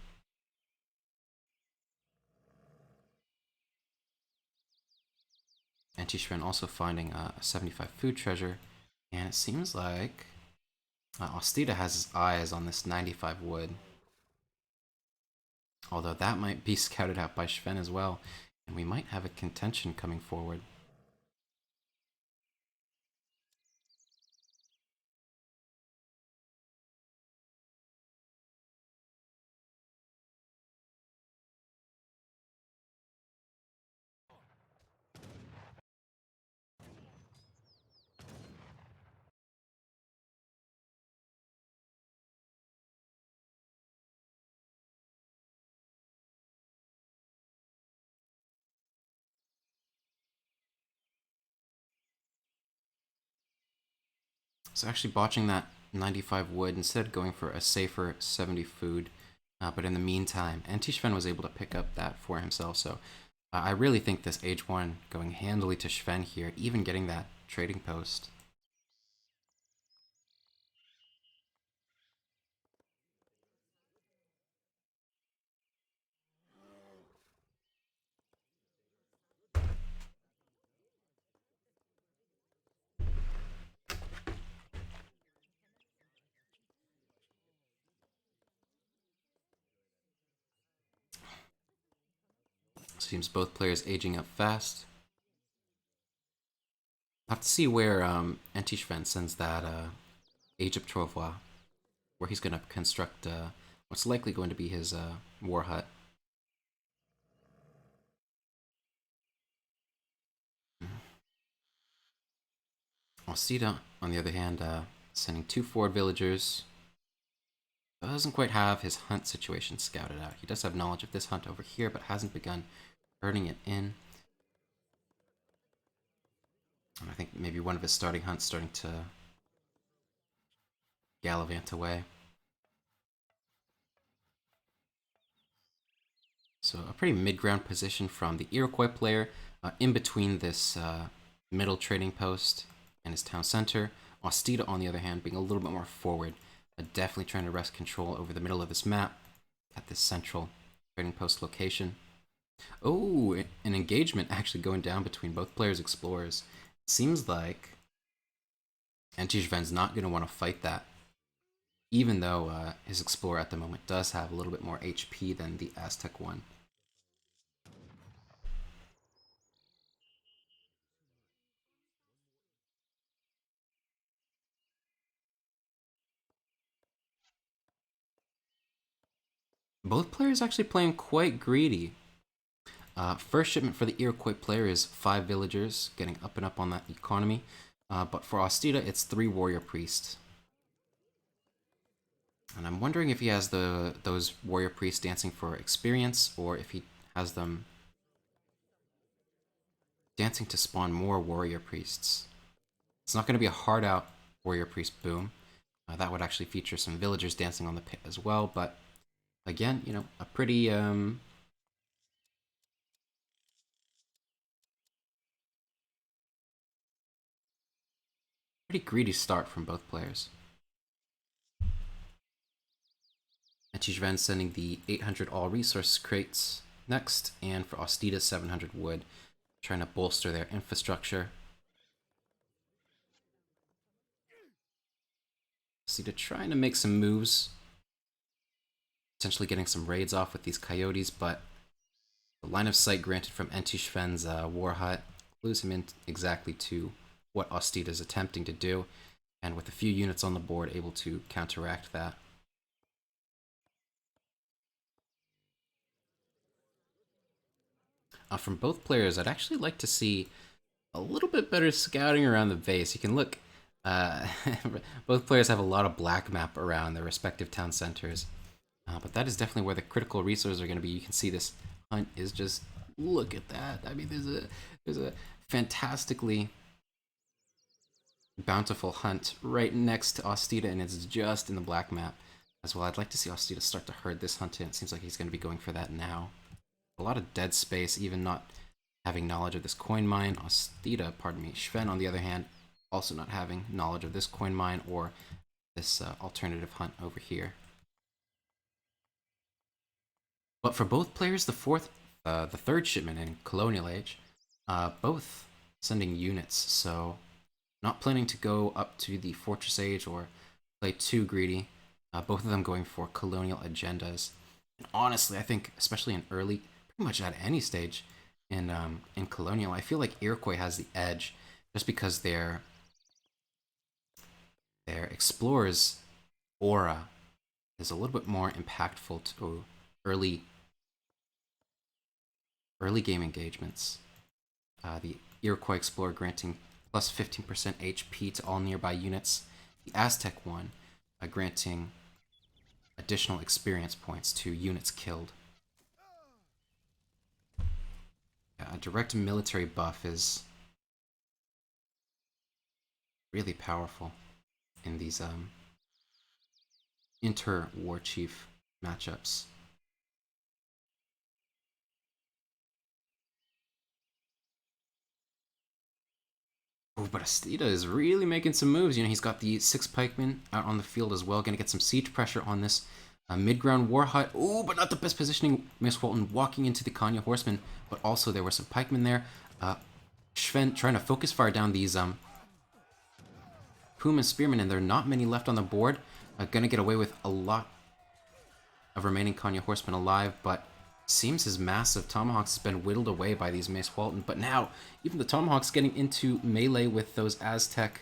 And Tishren also finding a 75 food treasure. And it seems like OstiDe has his eyes on this 95 wood. Although that might be scouted out by Sven as well. And we might have a contention coming forward. So actually botching that 95 wood, instead going for a safer 70 food. But in the meantime, Anti-Sven was able to pick up that for himself. So I really think this H1 going handily to Sven here, even getting that trading post. Seems both players aging up fast. I'll have to see where Antishven sends that Age of Trovois, where he's going to construct what's likely going to be his war hut. OstiDe, on the other hand, sending 2 forward villagers. Doesn't quite have his hunt situation scouted out. He does have knowledge of this hunt over here, but hasn't begun turning it in. And I think maybe one of his starting hunts starting to gallivant away. So a pretty mid-ground position from the Iroquois player, in between this middle trading post and his town center. OstiDe, on the other hand, being a little bit more forward, definitely trying to wrest control over the middle of this map at this central trading post location. Oh, an engagement actually going down between both players' explorers. It seems like Antishven's not going to want to fight that, even though his explorer at the moment does have a little bit more HP than the Aztec one. Both players actually playing quite greedy. First shipment for the Iroquois player is 5 villagers, getting up and up on that economy. But for OstiDe, it's 3 warrior priests. And I'm wondering if he has those warrior priests dancing for experience, or if he has them dancing to spawn more warrior priests. It's not going to be a hard out warrior priest boom. That would actually feature some villagers dancing on the pit as well, but again, you know, a pretty greedy start from both players. Antishven sending the 800 all resource crates next, and for OstiDe 700 wood, trying to bolster their infrastructure. OstiDe trying to make some moves, potentially getting some raids off with these coyotes, but the line of sight granted from Antishven's war hut clues him in exactly to what OstiDe is attempting to do, and with a few units on the board, able to counteract that. From both players, I'd actually like to see a little bit better scouting around the base. You can look, both players have a lot of black map around their respective town centers, but that is definitely where the critical resources are going to be. You can see this hunt is just, look at that. I mean, there's a fantastically bountiful hunt right next to OstiDe, and it's just in the black map as well. I'd like to see OstiDe start to herd this hunt in. It seems like he's going to be going for that now. A lot of dead space, even not having knowledge of this coin mine. OstiDe, pardon me, Shven, on the other hand, also not having knowledge of this coin mine or this alternative hunt over here. But for both players, the third shipment in Colonial Age, both sending units, so not planning to go up to the Fortress Age or play too greedy. Both of them going for colonial agendas. And honestly, I think, especially in early, pretty much at any stage in Colonial, I feel like Iroquois has the edge, just because their explorer's aura is a little bit more impactful to early game engagements. The Iroquois explorer granting plus 15% HP to all nearby units. The Aztec one granting additional experience points to units killed. A direct military buff is really powerful in these inter-war chief matchups. Oh, but OstiDe is really making some moves. You know, he's got the 6 pikemen out on the field as well. Going to get some siege pressure on this mid-ground war hut. Oh, but not the best positioning. Miss Walton walking into the Kanya horsemen, but also there were some pikemen there. Shven trying to focus fire down these Puma spearmen, and there are not many left on the board. Going to get away with a lot of remaining Kanya horsemen alive, but Seems his massive tomahawks has been whittled away by these Mace Walton, but now even the tomahawks getting into melee with those Aztec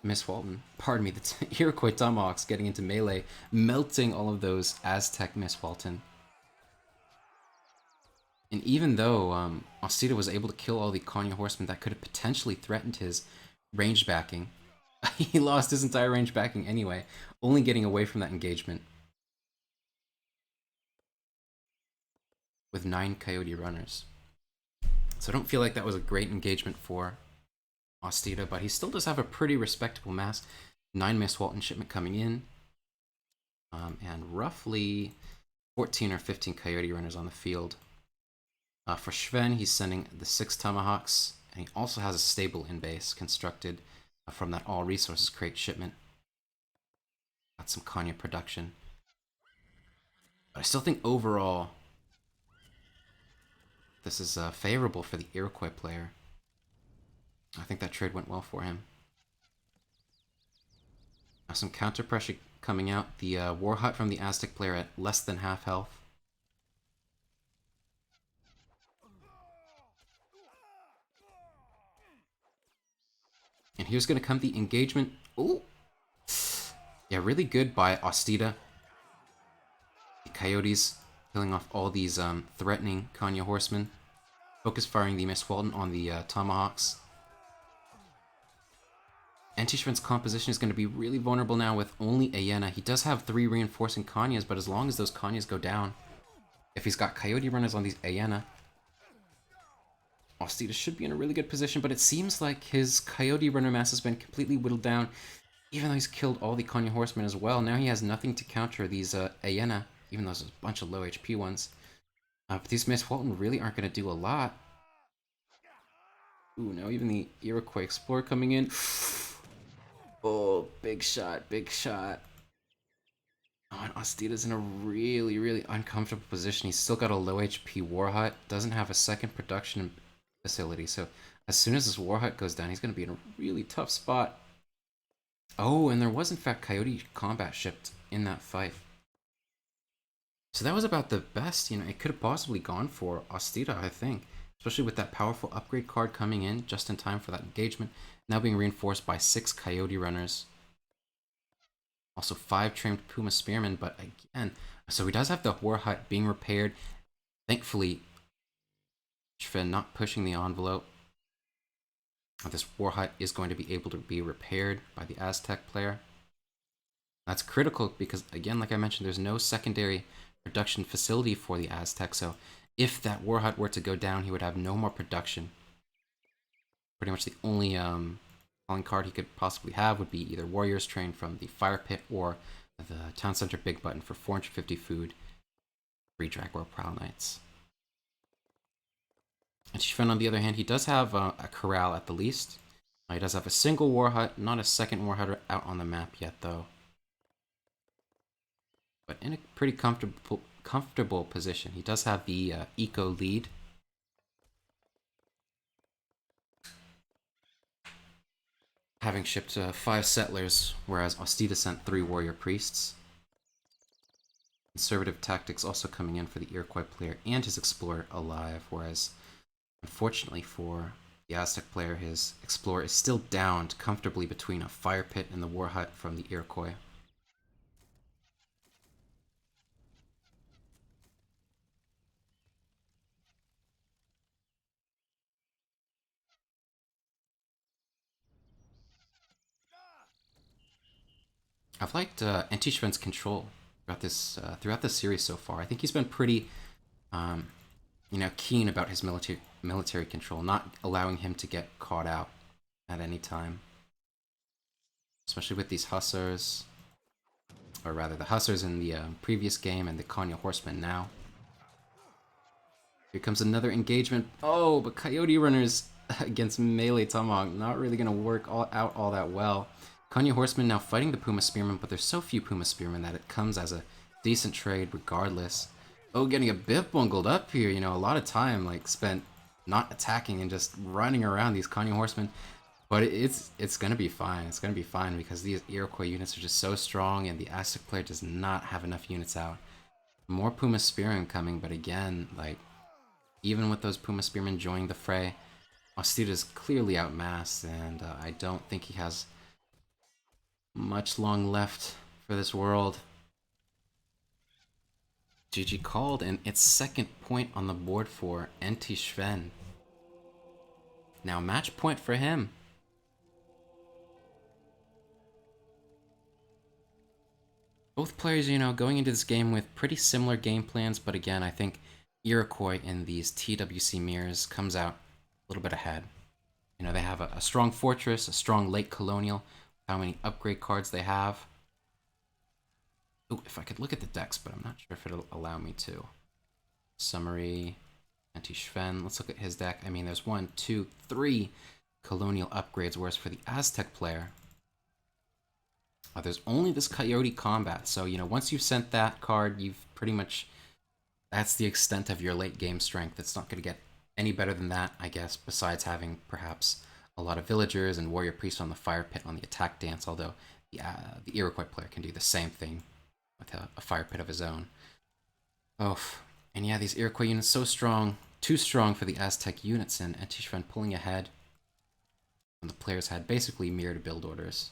Miss Walton, pardon me, the Iroquois tomahawks getting into melee, melting all of those Aztec Miss Walton. And even though OstiDe was able to kill all the Konya horsemen that could have potentially threatened his range backing, he lost his entire range backing anyway, only getting away from that engagement with 9 Coyote runners. So I don't feel like that was a great engagement for OstiDe, but he still does have a pretty respectable mass. 9 Miss Walton shipment coming in, and roughly 14 or 15 Coyote runners on the field. For Sven, he's sending the 6 Tomahawks, and he also has a stable in base constructed from that all resources crate shipment. Got some Konya production. But I still think overall, this is favorable for the Iroquois player. I think that trade went well for him. Now some counter pressure coming out. The War Hut from the Aztec player at less than half health. And here's going to come the engagement. Ooh! Yeah, really good by OstiDe. The Coyotes killing off all these threatening Konya horsemen. Focus firing the Miss Walton on the Tomahawks. Antishven's composition is going to be really vulnerable now with only Ayena. He does have 3 reinforcing Konyas, but as long as those Konyas go down, if he's got Coyote runners on these Ayena, OstiDe should be in a really good position, but it seems like his Coyote runner mass has been completely whittled down, even though he's killed all the Konya horsemen as well. Now he has nothing to counter these Ayena, even though there's a bunch of low HP ones. But these Miss Walton really aren't going to do a lot. Ooh, now even the Iroquois Explorer coming in. Oh, big shot, big shot. Oh, and OstiDe's in a really, really uncomfortable position. He's still got a low HP War Hut, doesn't have a second production facility, so as soon as this War Hut goes down, he's going to be in a really tough spot. Oh, and there was in fact Coyote combat shipped in that fight. So that was about the best, it could have possibly gone for OstiDe, I think. Especially with that powerful upgrade card coming in just in time for that engagement. Now being reinforced by 6 Coyote runners. Also 5 trained Puma Spearmen, but again, so he does have the War Hut being repaired. Thankfully, Sven not pushing the envelope. This War Hut is going to be able to be repaired by the Aztec player. That's critical because, again, like I mentioned, there's no secondary production facility for the Aztec, so if that War Hut were to go down, he would have no more production. Pretty much the only calling card he could possibly have would be either Warriors Train from the Fire Pit or the Town Center Big Button for 450 food, 3 Dragwar Prowl Knights. And Sven, on the other hand, he does have a corral at the least. He does have a single War Hut, not a second War Hut out on the map yet, though. But in a pretty comfortable position. He does have the eco lead. Having shipped 5 settlers, whereas OstiDe sent 3 warrior priests. Conservative tactics also coming in for the Iroquois player and his explorer alive, whereas unfortunately for the Aztec player, his explorer is still downed comfortably between a fire pit and the War Hut from the Iroquois. I've liked Antishven's control throughout this series so far. I think he's been pretty, keen about his military control, not allowing him to get caught out at any time. Especially with these Hussars, or rather the Hussars in the previous game and the Konya Horsemen now. Here comes another engagement. Oh, but Coyote Runners against melee Tomahawk, not really going to work out all that well. Konya Horsemen now fighting the Puma Spearmen, but there's so few Puma Spearmen that it comes as a decent trade regardless. Oh, getting a bit bungled up here, a lot of time spent not attacking and just running around these Konya Horsemen. But it's going to be fine. It's going to be fine because these Iroquois units are just so strong and the Aztec player does not have enough units out. More Puma Spearmen coming, but again, like, even with those Puma Spearmen joining the fray, OstiDe is clearly outmassed, and I don't think he has much long left for this world. GG called, and it's second point on the board for NT Sven. Now match point for him. Both players, going into this game with pretty similar game plans, but again, I think Iroquois in these TWC mirrors comes out a little bit ahead. They have a strong fortress, a strong late colonial, how many upgrade cards they have. Ooh, if I could look at the decks, but I'm not sure if it'll allow me to. Summary, Anti-Shven, let's look at his deck. I mean, there's 1, 2, 3 colonial upgrades, whereas for the Aztec player, there's only this Coyote Combat. So, once you've sent that card, you've pretty much, that's the extent of your late game strength. It's not going to get any better than that, I guess, besides having perhaps a lot of villagers and warrior priest on the fire pit on the attack dance, although the Iroquois player can do the same thing with a fire pit of his own. Oh, and yeah, these Iroquois units so strong, too strong for the Aztec units, and Antishvan pulling ahead when the players had basically mirrored build orders.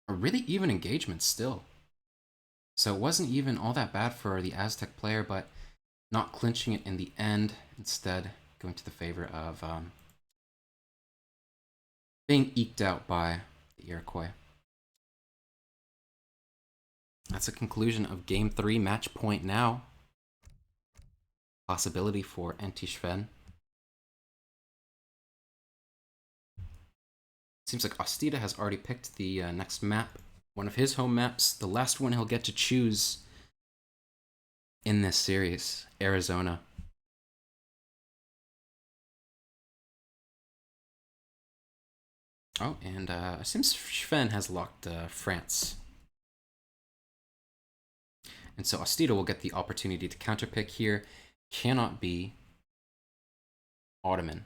A really even engagement still. So it wasn't even all that bad for the Aztec player, but not clinching it in the end, instead going to the favor of being eked out by the Iroquois. That's a conclusion of Game 3, match point now. Possibility for NT Sven. Seems like OstiDe has already picked the next map, one of his home maps, the last one he'll get to choose in this series, Arizona. Oh, and it seems Sven has locked France. And so OstiDe will get the opportunity to counterpick here. Cannot be Ottoman.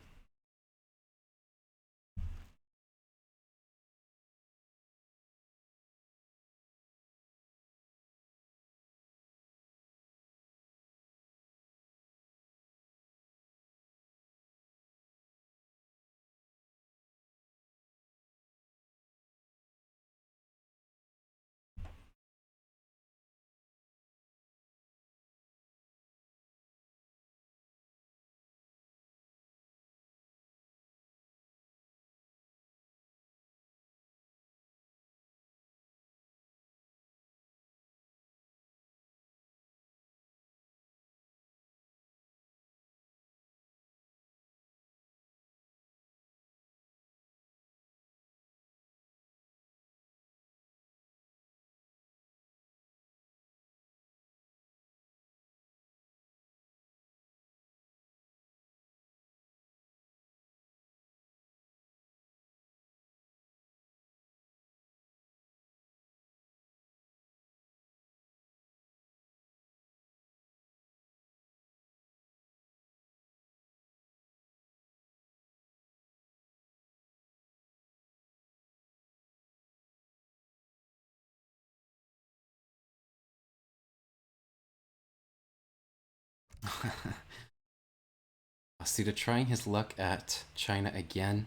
OstiDe trying his luck at China again.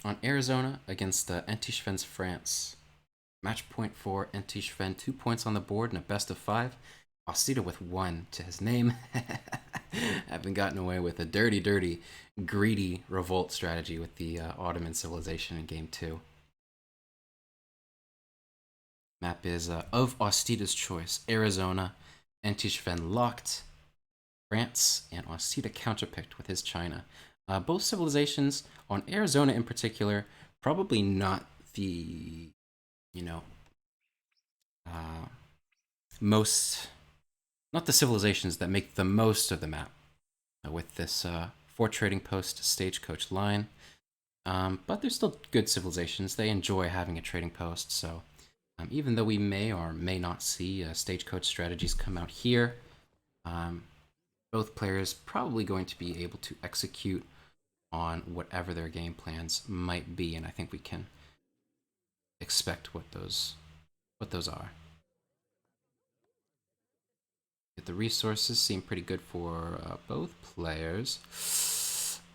On Arizona against NT Sven's France. Match point for NT Sven, 2 points on the board in a best of 5. OstiDe with 1 to his name. Having gotten away with a dirty, dirty, greedy revolt strategy with the Ottoman civilization in Game 2. Map is of OstiDe's choice. Arizona, NT Sven locked. France, and OstiDe counterpicked with his China. Both civilizations, on Arizona in particular, probably not the, not the civilizations that make the most of the map with this 4 trading post stagecoach line. But they're still good civilizations. They enjoy having a trading post, so even though we may or may not see stagecoach strategies come out here, both players probably going to be able to execute on whatever their game plans might be, and I think we can expect what those are. The resources seem pretty good for both players.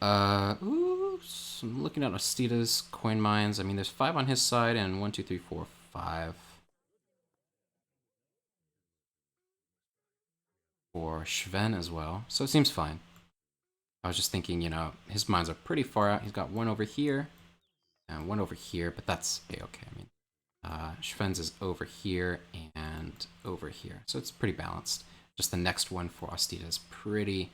Ooh, so I'm looking at OstiDe's coin mines. I mean, there's 5 on his side and 1, 2, 3, 4, 5 for Sven as well. So it seems fine. I was just thinking, you know, his mines are pretty far out. He's got 1 over here and 1 over here, but that's okay. I mean, Sven's is over here and over here, so it's pretty balanced. Just the next one for OstiDe is pretty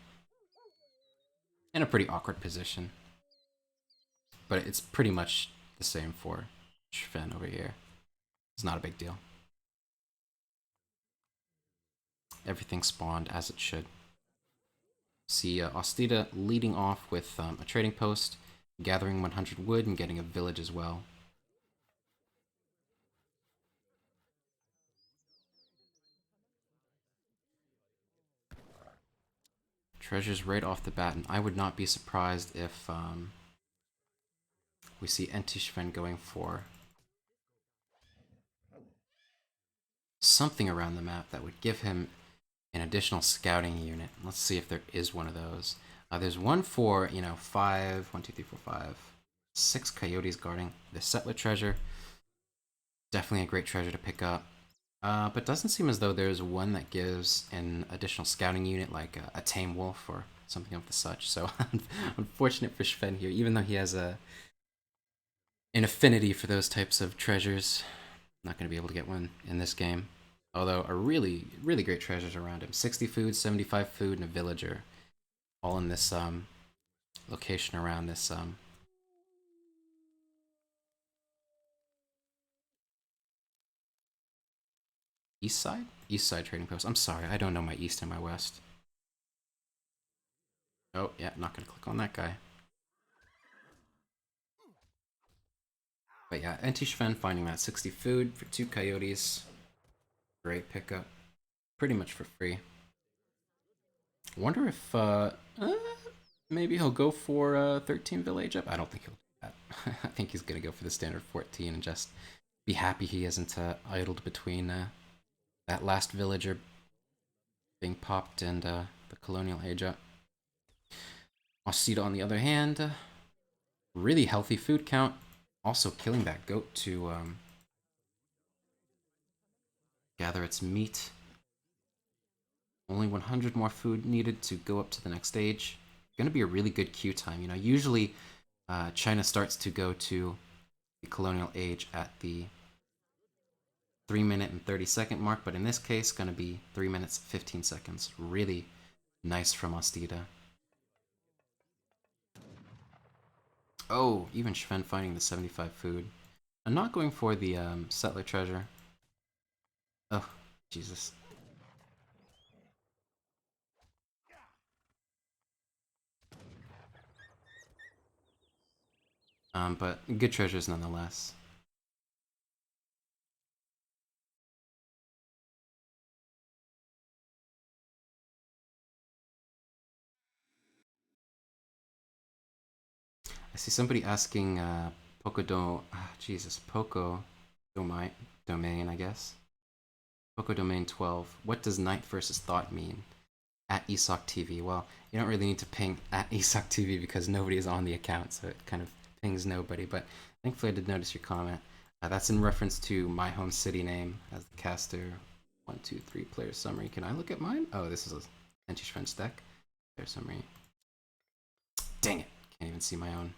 in a pretty awkward position, but it's pretty much the same for Sven over here. It's not a big deal. Everything spawned as it should. See OstiDe leading off with a trading post, gathering 100 wood and getting a village as well. Treasures right off the bat, and I would not be surprised if we see Entishven going for something around the map that would give him an additional scouting unit. Let's see if there is one of those. There's one for, you know, 5, 1, 2, 3, 4, 5, 6 coyotes guarding the settler treasure. Definitely a great treasure to pick up. But doesn't seem as though there's one that gives an additional scouting unit, like a tame wolf or something of the such. So unfortunate for Sven here, even though he has an affinity for those types of treasures. Not going to be able to get one in this game. Although a really, really great treasures around him. 60 food, 75 food, and a villager. All in this location around this east side? East side trading post. I'm sorry, I don't know my east and my west. Oh, yeah, not going to click on that guy. But yeah, Entishven finding that 60 food for 2 coyotes. Great pickup. Pretty much for free. Wonder if maybe he'll go for 13 village up. I don't think he'll do that. I think he's gonna go for the standard 14 and just be happy he isn't idled between that last villager being popped and the colonial age up. OstiDe, on the other hand, really healthy food count. Also killing that goat to gather its meat. Only 100 more food needed to go up to the next stage. Going to be a really good queue time. You know, usually China starts to go to the colonial age at the 3-minute and 30-second mark, but in this case, going to be 3 minutes 15 seconds. Really nice from OstiDe. Oh, even Sven finding the 75 food. I'm not going for the settler treasure. Oh, Jesus. But good treasures nonetheless. I see somebody asking Poco domain, I guess. Poco domain 12. What does Night versus Thought mean? At ESOC TV. Well, you don't really need to ping at ESOC TV because nobody is on the account, so it kind of pings nobody. But thankfully, I did notice your comment. That's in reference to my home city name as the caster. 1, 2, 3 player summary. Can I look at mine? Oh, this is a Entishven's deck. Player summary. Dang it! Can't even see my own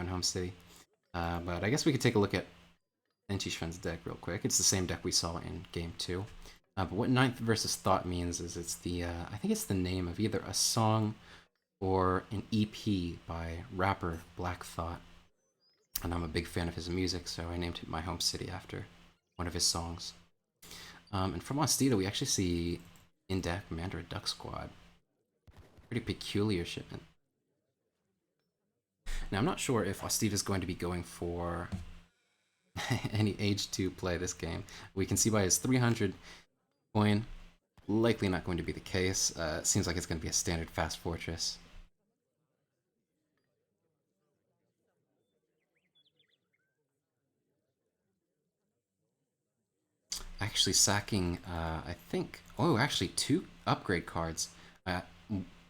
home city. But I guess we could take a look at Entishven's deck real quick. It's the same deck we saw in game 2. But what Ninth versus Thought means is it's the I think it's the name of either a song or an EP by rapper Black Thought. And I'm a big fan of his music, so I named it my home city after one of his songs. And from OstiDe, we actually see in deck Mandra Duck Squad. Pretty peculiar shipment. Now, I'm not sure if OstiDe is going to be going for any age to play this game. We can see by his 300 coin, likely not going to be the case. It seems like it's going to be a standard fast fortress. actually sacking, I think, oh, actually 2 upgrade cards. Uh,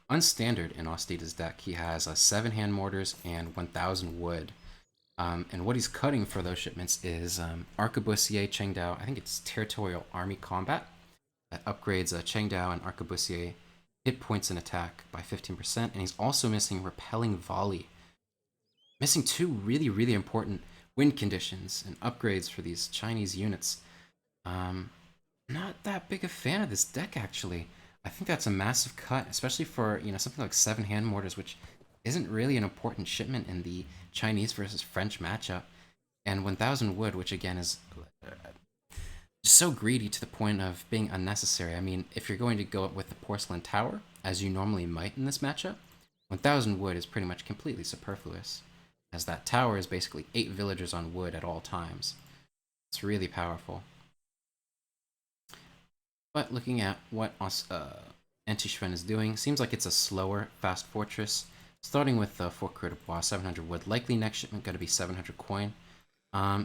unstandard in OstiDe's deck. He has 7 hand mortars and 1000 wood. And what he's cutting for those shipments is Arquebusier Chengdao. I think it's Territorial Army Combat. That upgrades Chengdao and Arquebusier hit points and attack by 15%. And he's also missing Repelling Volley. Missing 2 really, really important win conditions and upgrades for these Chinese units. Not that big a fan of this deck, actually. I think that's a massive cut, especially for, something like 7 hand mortars, which isn't really an important shipment in the Chinese versus French matchup. And 1000 wood, which again is so greedy to the point of being unnecessary. I mean, if you're going to go up with the Porcelain Tower, as you normally might in this matchup, 1000 wood is pretty much completely superfluous, as that tower is basically 8 villagers on wood at all times. It's really powerful. But looking at what Antishven is doing, seems like it's a slower, fast fortress. Starting with 4 Cru de Bois, 700 wood. Likely next shipment going to be 700 coin.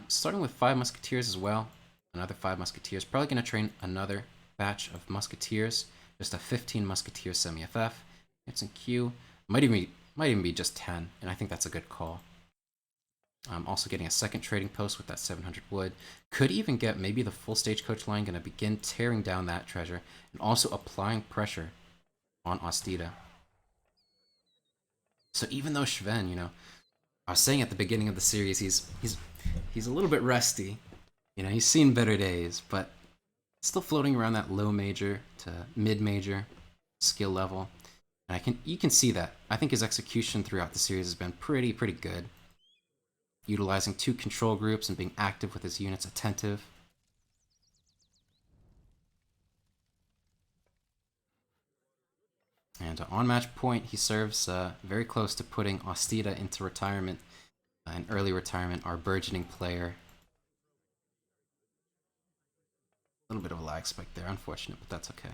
Starting with 5 musketeers as well. Another 5 musketeers. Probably going to train another batch of musketeers. Just a 15 musketeer semi-FF. It's in queue. Might even be just 10, and I think that's a good call. Also getting a second trading post with that 700 wood. Could even get maybe the full stagecoach line, going to begin tearing down that treasure and also applying pressure on OstiDe. So even though Sven, I was saying at the beginning of the series, he's a little bit rusty. He's seen better days, but still floating around that low major to mid major skill level. And you can see that. I think his execution throughout the series has been pretty good. Utilizing 2 control groups and being active with his units, attentive. And on match point, he serves very close to putting OstiDe into retirement, an early retirement, our burgeoning player. A little bit of a lag spike there, unfortunate, but that's okay.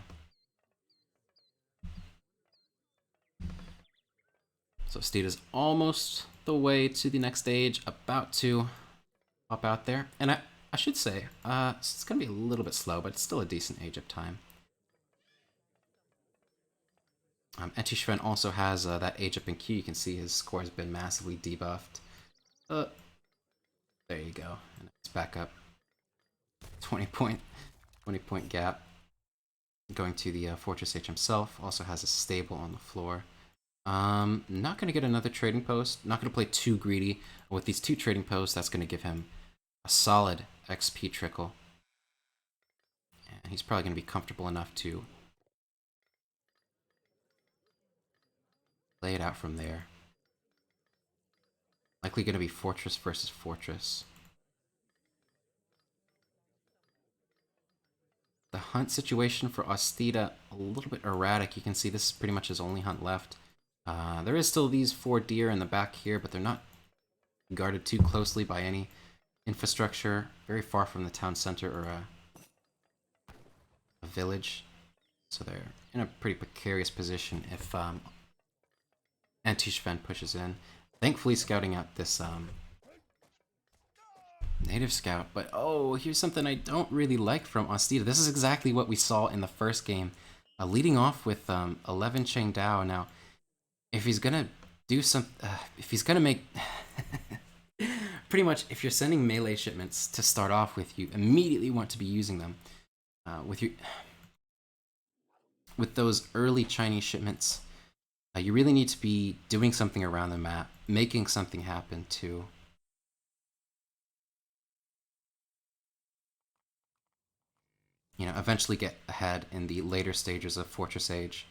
So OstiDe is almost the way to the next stage, about to pop out there. And I should say, it's going to be a little bit slow, but it's still a decent age of time. Antishven also has that age up in Q. You can see his score has been massively debuffed. There you go. And it's back up. 20 point gap. Going to the Fortress H himself. Also has a stable on the floor. Not going to get another trading post. Not going to play too greedy. With these 2 trading posts, that's going to give him a solid XP trickle. And he's probably going to be comfortable enough to lay it out from there. Likely going to be fortress versus fortress. The hunt situation for OstiDe, a little bit erratic. You can see this is pretty much his only hunt left. There is still these 4 deer in the back here, but they're not guarded too closely by any infrastructure. Very far from the town center or a village. So they're in a pretty precarious position if Antishven pushes in. Thankfully scouting out this native scout. But oh, here's something I don't really like from OstiDe. This is exactly what we saw in the first game. Leading off with 11 Chengdao. Now, if he's gonna do if he's gonna make pretty much, if you're sending melee shipments to start off with, you immediately want to be using them with those early Chinese shipments. You really need to be doing something around the map, making something happen to eventually get ahead in the later stages of Fortress Age.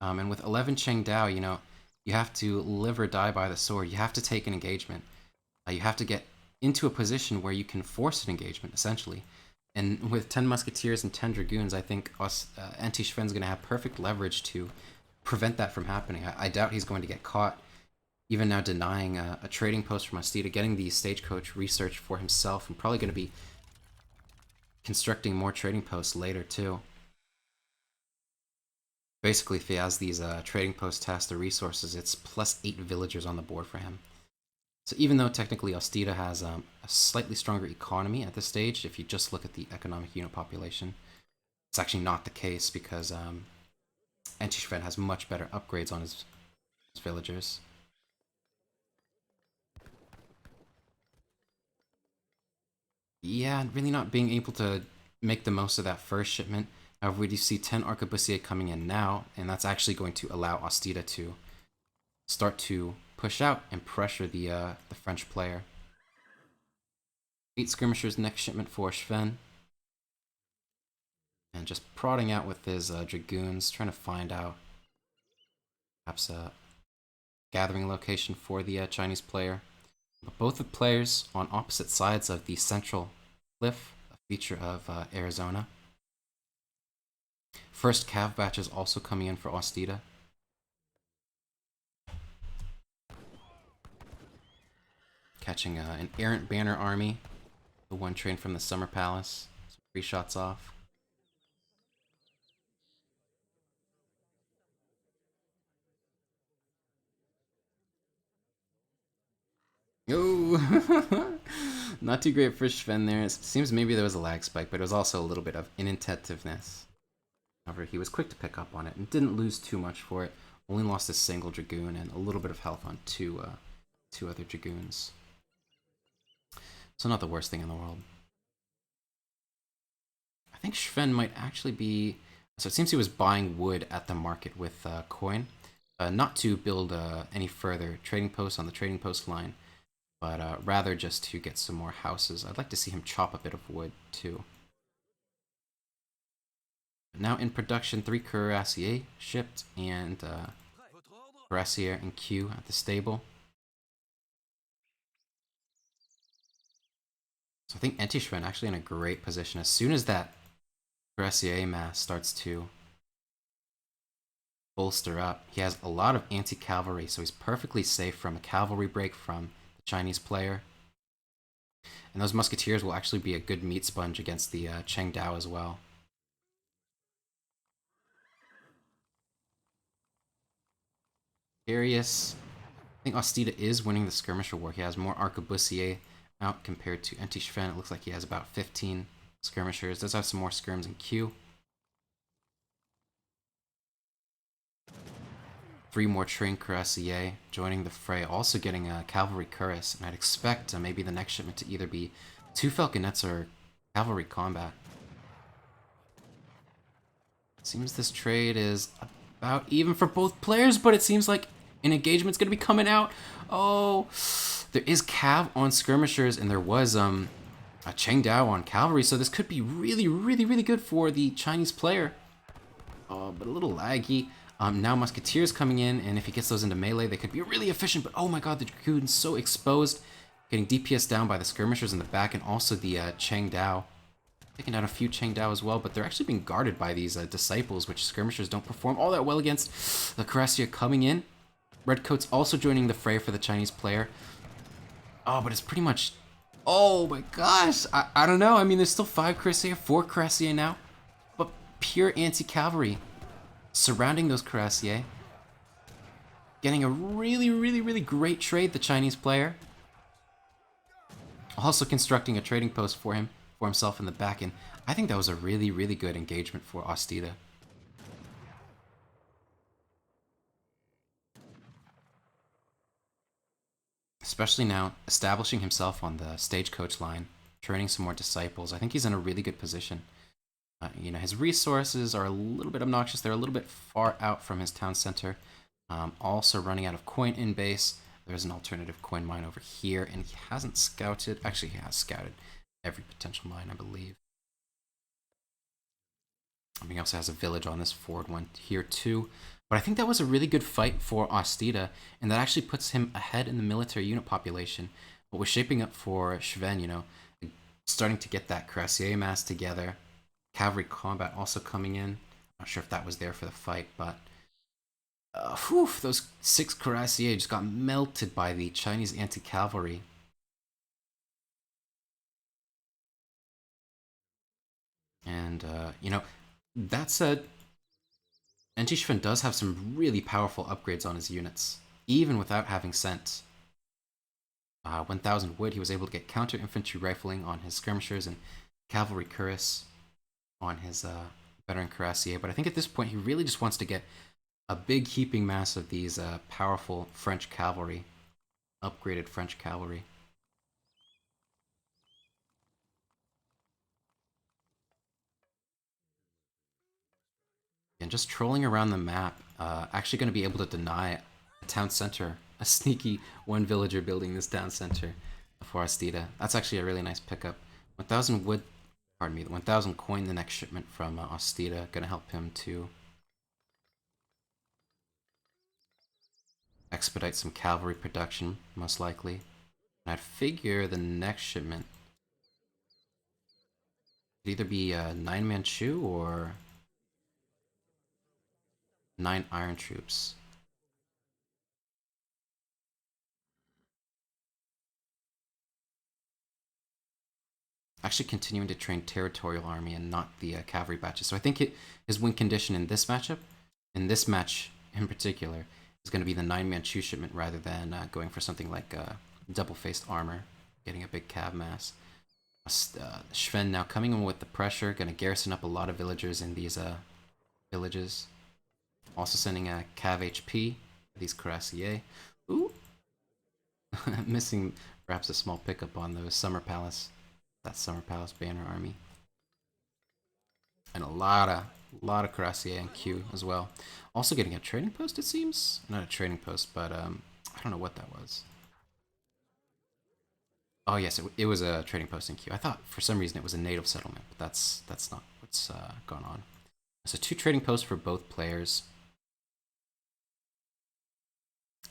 And with 11 Chengdao, you have to live or die by the sword. You have to take an engagement. You have to get into a position where you can force an engagement, essentially. And with 10 Musketeers and 10 Dragoons, I think Antishven's going to have perfect leverage to prevent that from happening. I doubt he's going to get caught, even now denying a trading post from OstiDe, getting the stagecoach research for himself, and probably going to be constructing more trading posts later, too. Basically, if he has these trading posts tasked the resources, it's +8 villagers on the board for him. So even though technically OstiDe has a slightly stronger economy at this stage, if you just look at the economic unit population, it's actually not the case because Antishven has much better upgrades on his villagers. Yeah, really not being able to make the most of that first shipment. However, we do see 10 Arquebusier coming in now, and that's actually going to allow OstiDe to start to push out and pressure the French player. 8 skirmishers next shipment for Sven. And just prodding out with his dragoons, trying to find out perhaps a gathering location for the Chinese player. But both the players on opposite sides of the central cliff, a feature of Arizona. First cav batch is also coming in for OstiDe. Catching an errant banner army, the one train from the Summer Palace. Some free shots off. Oh, not too great for Sven there. It seems maybe there was a lag spike, but it was also a little bit of inattentiveness. However, he was quick to pick up on it and didn't lose too much for it. Only lost a single dragoon and a little bit of health on two other dragoons. So not the worst thing in the world. I think Sven might actually be... So it seems he was buying wood at the market with coin. Not to build any further trading posts on the trading post line, but rather just to get some more houses. I'd like to see him chop a bit of wood too. Now in production, 3 cuirassiers shipped and cuirassier in queue at the stable. So I think Antishven actually in a great position. As soon as that cuirassier mass starts to bolster up, he has a lot of anti-cavalry, so he's perfectly safe from a cavalry break from the Chinese player. And those musketeers will actually be a good meat sponge against the Cheng Dao as well. Darius, I think OstiDe is winning the skirmisher war. He has more arquebusier out compared to Antishven. It looks like he has about 15 skirmishers. Does have some more skirms in queue. 3 more trained cuirassiers joining the fray, also getting a cavalry cuirass, and I'd expect maybe the next shipment to either be 2 falconets or cavalry combat. Seems this trade is about even for both players, but it seems like an engagement's gonna be coming out. Oh, there is cav on skirmishers, and there was a Cheng Dao on cavalry, so this could be really good for the Chinese player. Oh, but a little laggy. Now musketeers coming in, and if he gets those into melee, they could be really efficient. But oh my god, the dragoon's so exposed, getting DPS down by the skirmishers in the back, and also the Cheng Dao. Taking down a few Cheng Dao as well, but they're actually being guarded by these disciples, which skirmishers don't perform all that well against. The cuirassier coming in. Redcoat's also joining the fray for the Chinese player. Oh, but it's pretty much... Oh my gosh! I don't know. I mean, there's still 5 cuirassier, 4 cuirassier now. But pure anti-cavalry surrounding those cuirassier. Getting a really great trade, the Chinese player. Also constructing a trading post for himself in the back, and I think that was a really good engagement for OstiDe. Especially now, establishing himself on the stagecoach line, training some more disciples. I think he's in a really good position. You know, his resources are a little bit obnoxious. They're a little bit far out from his town center. Also running out of coin in base. There's an alternative coin mine over here, and he hasn't scouted. Actually, he has scouted every potential mine, I believe. He also has a village on this forward one here too. But I think that was a really good fight for OstiDe, and that actually puts him ahead in the military unit population. What was shaping up for Sven, you know, starting to get that cuirassier mass together. Cavalry combat also coming in. Not sure if that was there for the fight, but those 6 cuirassier just got melted by the Chinese anti-cavalry. And, you know, that said, Antishven does have some really powerful upgrades on his units, even without having sent 1000 wood, he was able to get counter infantry rifling on his skirmishers and cavalry cuirass on his veteran cuirassier. But I think at this point he really just wants to get a big heaping mass of these powerful French cavalry, upgraded French cavalry. And just trolling around the map, actually going to be able to deny a town center, a sneaky one villager building this town center for OstiDe. That's actually a really nice pickup. 1000 wood, pardon me, 1000 coin the next shipment from OstiDe, going to help him to expedite some cavalry production, most likely. And I'd figure the next shipment could either be 9 Manchu or 9 Iron Troops. Actually continuing to train Territorial Army and not the cavalry batches. So I think his win condition in this matchup, in this match in particular, is going to be the 9 Manchu shipment rather than going for something like double-faced armor, getting a big cav mass. Sven now coming in with the pressure, going to garrison up a lot of villagers in these villages. Also sending a cav HP for these cuirassiers. Ooh! Missing perhaps a small pickup on those Summer Palace. That Summer Palace banner army. And a lot of cuirassier and Q as well. Also getting a trading post, it seems. Not a trading post, but I don't know what that was. Oh yes, it was a trading post in Q. I thought for some reason it was a native settlement, but that's not what's gone on. So 2 trading posts for both players.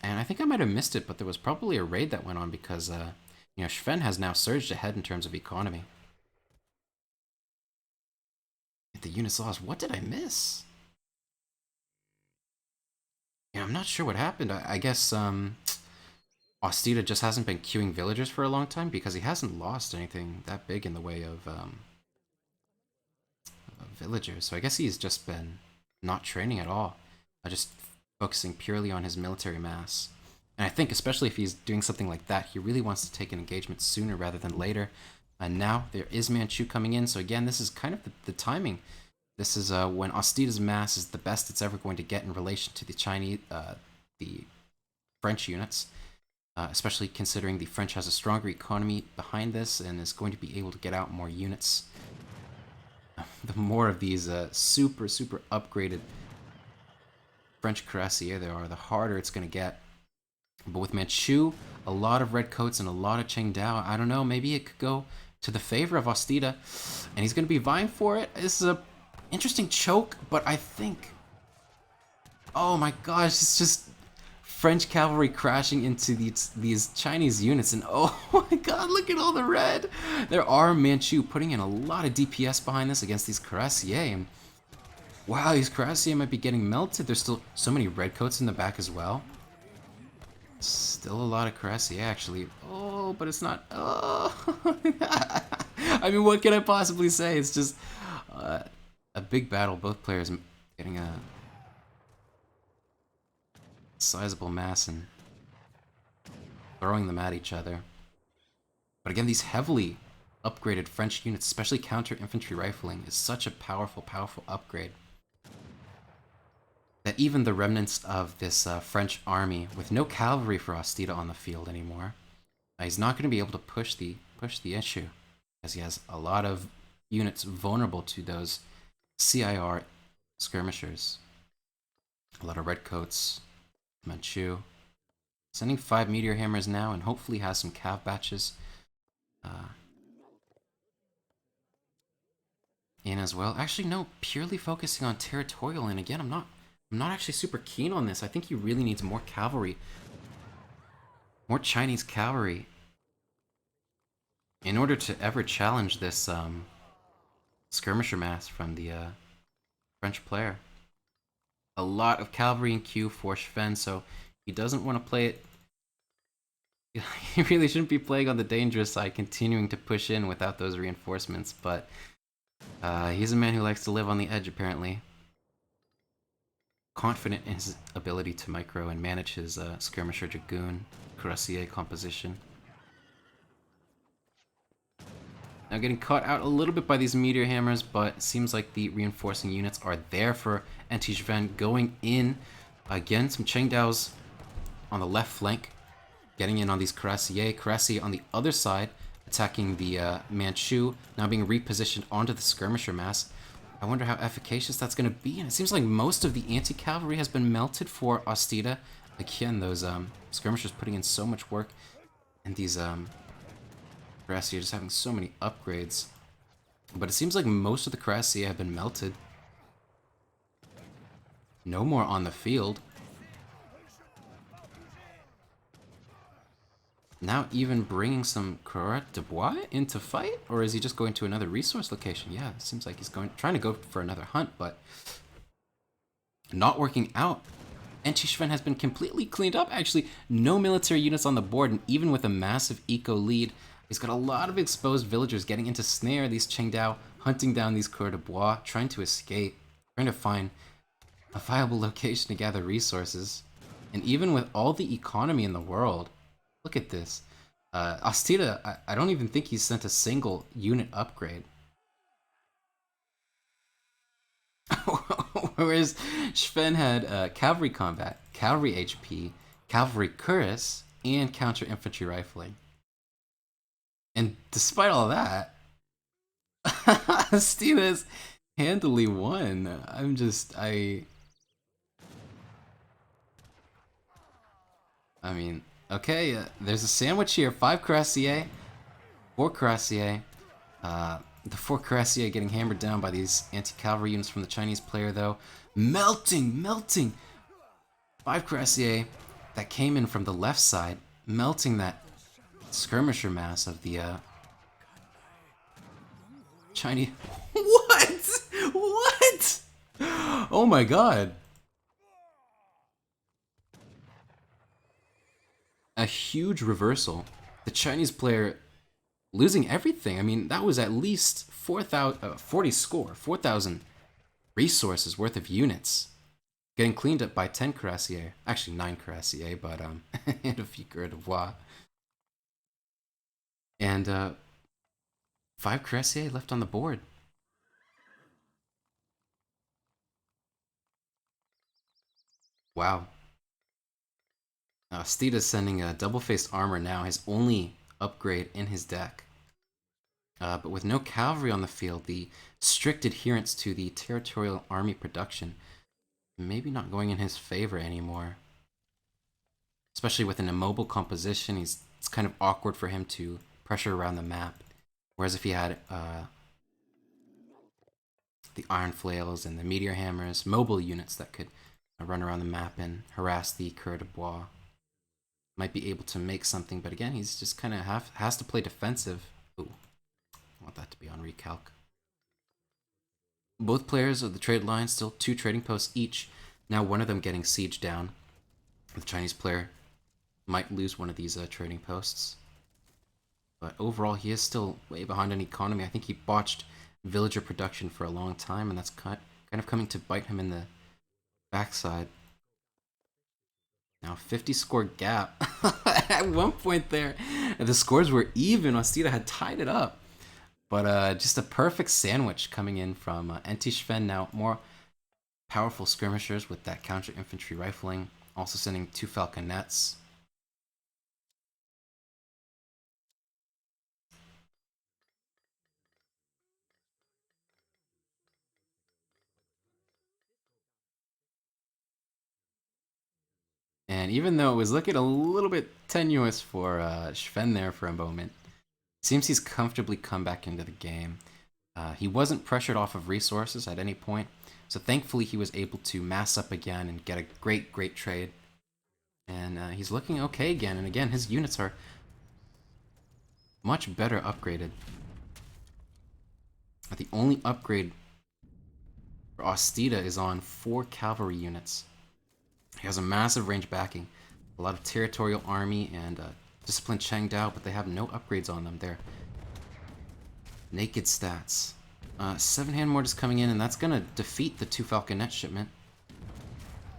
And I think I might have missed it, but there was probably a raid that went on because you know, Sven has now surged ahead in terms of economy. The units lost. What did I miss? Yeah, I'm not sure what happened. I guess OstiDe just hasn't been queuing villagers for a long time because he hasn't lost anything that big in the way of villagers. So I guess he's just been not training at all. Just focusing purely on his military mass. And I think especially if he's doing something like that, he really wants to take an engagement sooner rather than later. And now there is Manchu coming in. So again, this is kind of the timing. This is when OstiDe's mass is the best it's ever going to get in relation to the Chinese, the French units. Especially considering the French has a stronger economy behind this and is going to be able to get out more units. The more of these super upgraded French cuirassier there are, the harder it's going to get. But with Manchu, a lot of redcoats and a lot of Qingdao, I don't know, maybe it could go to the favor of OstiDe. And he's going to be vying for it. This is a interesting choke, but I think... Oh my gosh, it's just French cavalry crashing into these Chinese units. And oh my god, look at all the red! There are Manchu putting in a lot of DPS behind this against these cuirassier. And wow, these cuirassier might be getting melted. There's still so many redcoats in the back as well. Still a lot of cuirassier, actually. Oh, but it's not... Oh. I mean, what can I possibly say? It's just a big battle. Both players getting a sizable mass and throwing them at each other. But again, these heavily upgraded French units, especially counter-infantry rifling, is such a powerful upgrade. That even the remnants of this French army, with no cavalry for OstiDe on the field anymore, he's not going to be able to push the issue, as he has a lot of units vulnerable to those CIR skirmishers. A lot of redcoats, Manchu. Sending 5 meteor hammers now, and hopefully has some cav batches in as well. Actually, no, purely focusing on territorial, and again, I'm not actually super keen on this. I think he really needs more cavalry. More Chinese cavalry. In order to ever challenge this skirmisher mass from the French player. A lot of cavalry in queue for Sven, so he doesn't want to play it. He really shouldn't be playing on the dangerous side, continuing to push in without those reinforcements, but he's a man who likes to live on the edge, apparently. Confident in his ability to micro and manage his skirmisher dragoon cuirassier composition. Now getting caught out a little bit by these meteor hammers, but it seems like the reinforcing units are there for Anti-Shven going in. Again, some Chengdaos on the left flank, getting in on these Cuirassiers. Cuirassier on the other side, attacking the Manchu, now being repositioned onto the skirmisher mass. I wonder how efficacious that's going to be, and it seems like most of the anti-cavalry has been melted for OstiDe. Again, those skirmishers putting in so much work, and these Cuirassier just having so many upgrades. But it seems like most of the Cuirassier have been melted. No more on the field. Now even bringing some Coureur de Bois into fight? Or is he just going to another resource location? Yeah, it seems like he's trying to go for another hunt, but not working out. Anti-Shven has been completely cleaned up. Actually, no military units on the board, and even with a massive eco lead, he's got a lot of exposed villagers getting into snare these Chengdao, hunting down these Coureur de Bois, trying to escape, trying to find a viable location to gather resources. And even with all the economy in the world, look at this. OstiDe, I don't even think he's sent a single unit upgrade. Whereas Shven had cavalry combat, cavalry HP, cavalry cuirass, and counter infantry rifling. And despite all that, OstiDe's handily won. I mean, okay, there's a sandwich here. 5 Cuirassier, 4 Cuirassier. The 4 Cuirassier getting hammered down by these anti-cavalry units from the Chinese player, though. Melting! 5 Cuirassier that came in from the left side, melting that skirmisher mass of the Chinese. What? Oh my god. A huge reversal. The Chinese player losing everything. I mean, that was at least 40 score, 4,000 resources worth of units. Getting cleaned up by 10 Cuirassier. Actually, 9 Cuirassier, but and a few Coureur de Bois. And 5 Cuirassier left on the board. Wow. Steed is sending a double-faced armor now, his only upgrade in his deck. But with no cavalry on the field, the strict adherence to the territorial army production maybe not going in his favor anymore. Especially with an immobile composition, it's kind of awkward for him to pressure around the map. Whereas if he had the iron flails and the meteor hammers, mobile units that could run around the map and harass the Coureur de Bois, might be able to make something. But again, he's just kind of has to play defensive. Ooh, I want that to be on recalc. Both players of the trade line still 2 trading posts each. Now one of them getting sieged down. The Chinese player might lose one of these trading posts. But overall, he is still way behind on economy. I think he botched villager production for a long time, and that's kind of coming to bite him in the backside. Now 50 score gap. At one point there, the scores were even. OstiDe had tied it up. But just a perfect sandwich coming in from Anti-Shven. Now more powerful skirmishers with that counter infantry rifling. Also sending 2 falconets. And even though it was looking a little bit tenuous for Shven there for a moment, seems he's comfortably come back into the game. He wasn't pressured off of resources at any point, so thankfully he was able to mass up again and get a great trade. And he's looking okay again, and again his units are much better upgraded. The only upgrade for OstiDe is on 4 cavalry units. He has a massive range backing, a lot of territorial army and disciplined Chengdao, but they have no upgrades on them. They're naked stats. 7-hand mortars coming in, and that's going to defeat the 2 falconet shipment.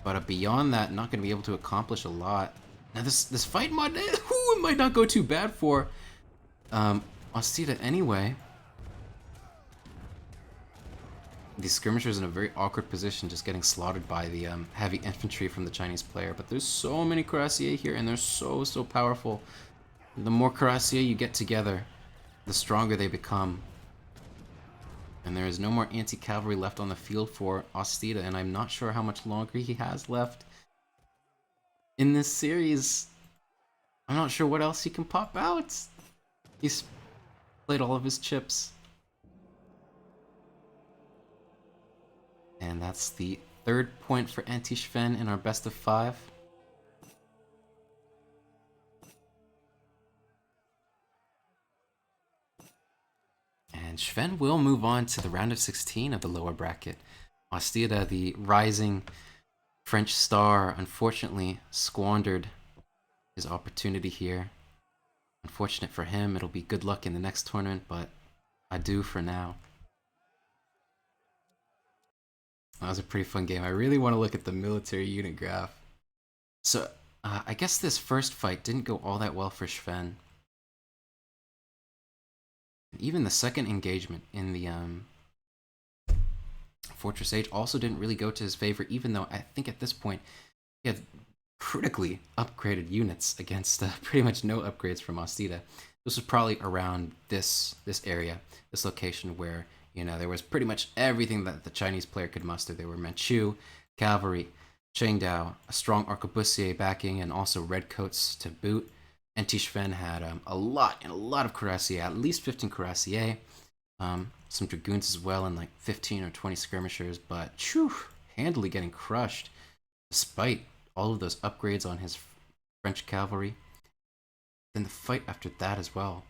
But beyond that, not going to be able to accomplish a lot. Now this fight mod, it might not go too bad for OstiDe anyway. these skirmishers in a very awkward position, just getting slaughtered by the heavy infantry from the Chinese player. But there's so many cuirassiers here, and they're so powerful. The more cuirassiers you get together, the stronger they become. And there is no more anti-cavalry left on the field for OstiDe, and I'm not sure how much longer he has left in this series. I'm not sure what else he can pop out. He's played all of his chips. And that's the third point for anti-Schwen in our best of 5. And Schwen will move on to the round of 16 of the lower bracket. OstiDe, the rising French star, unfortunately squandered his opportunity here. Unfortunate for him, it'll be good luck in the next tournament, but adieu for now. That was a pretty fun game. I really want to look at the military unit graph. So, I guess this first fight didn't go all that well for Schwen. Even the second engagement in the Fortress Age also didn't really go to his favor, even though I think at this point he had critically upgraded units against pretty much no upgrades from OstiDe. This was probably around this area, this location where, you know, there was pretty much everything that the Chinese player could muster. There were Manchu, cavalry, Qingdao, a strong arquebusier backing, and also redcoats to boot. Anti-Schwen had a lot of cuirassier, at least 15 cuirassier, some dragoons as well, and like 15 or 20 skirmishers, but handily getting crushed despite all of those upgrades on his French cavalry. Then the fight after that as well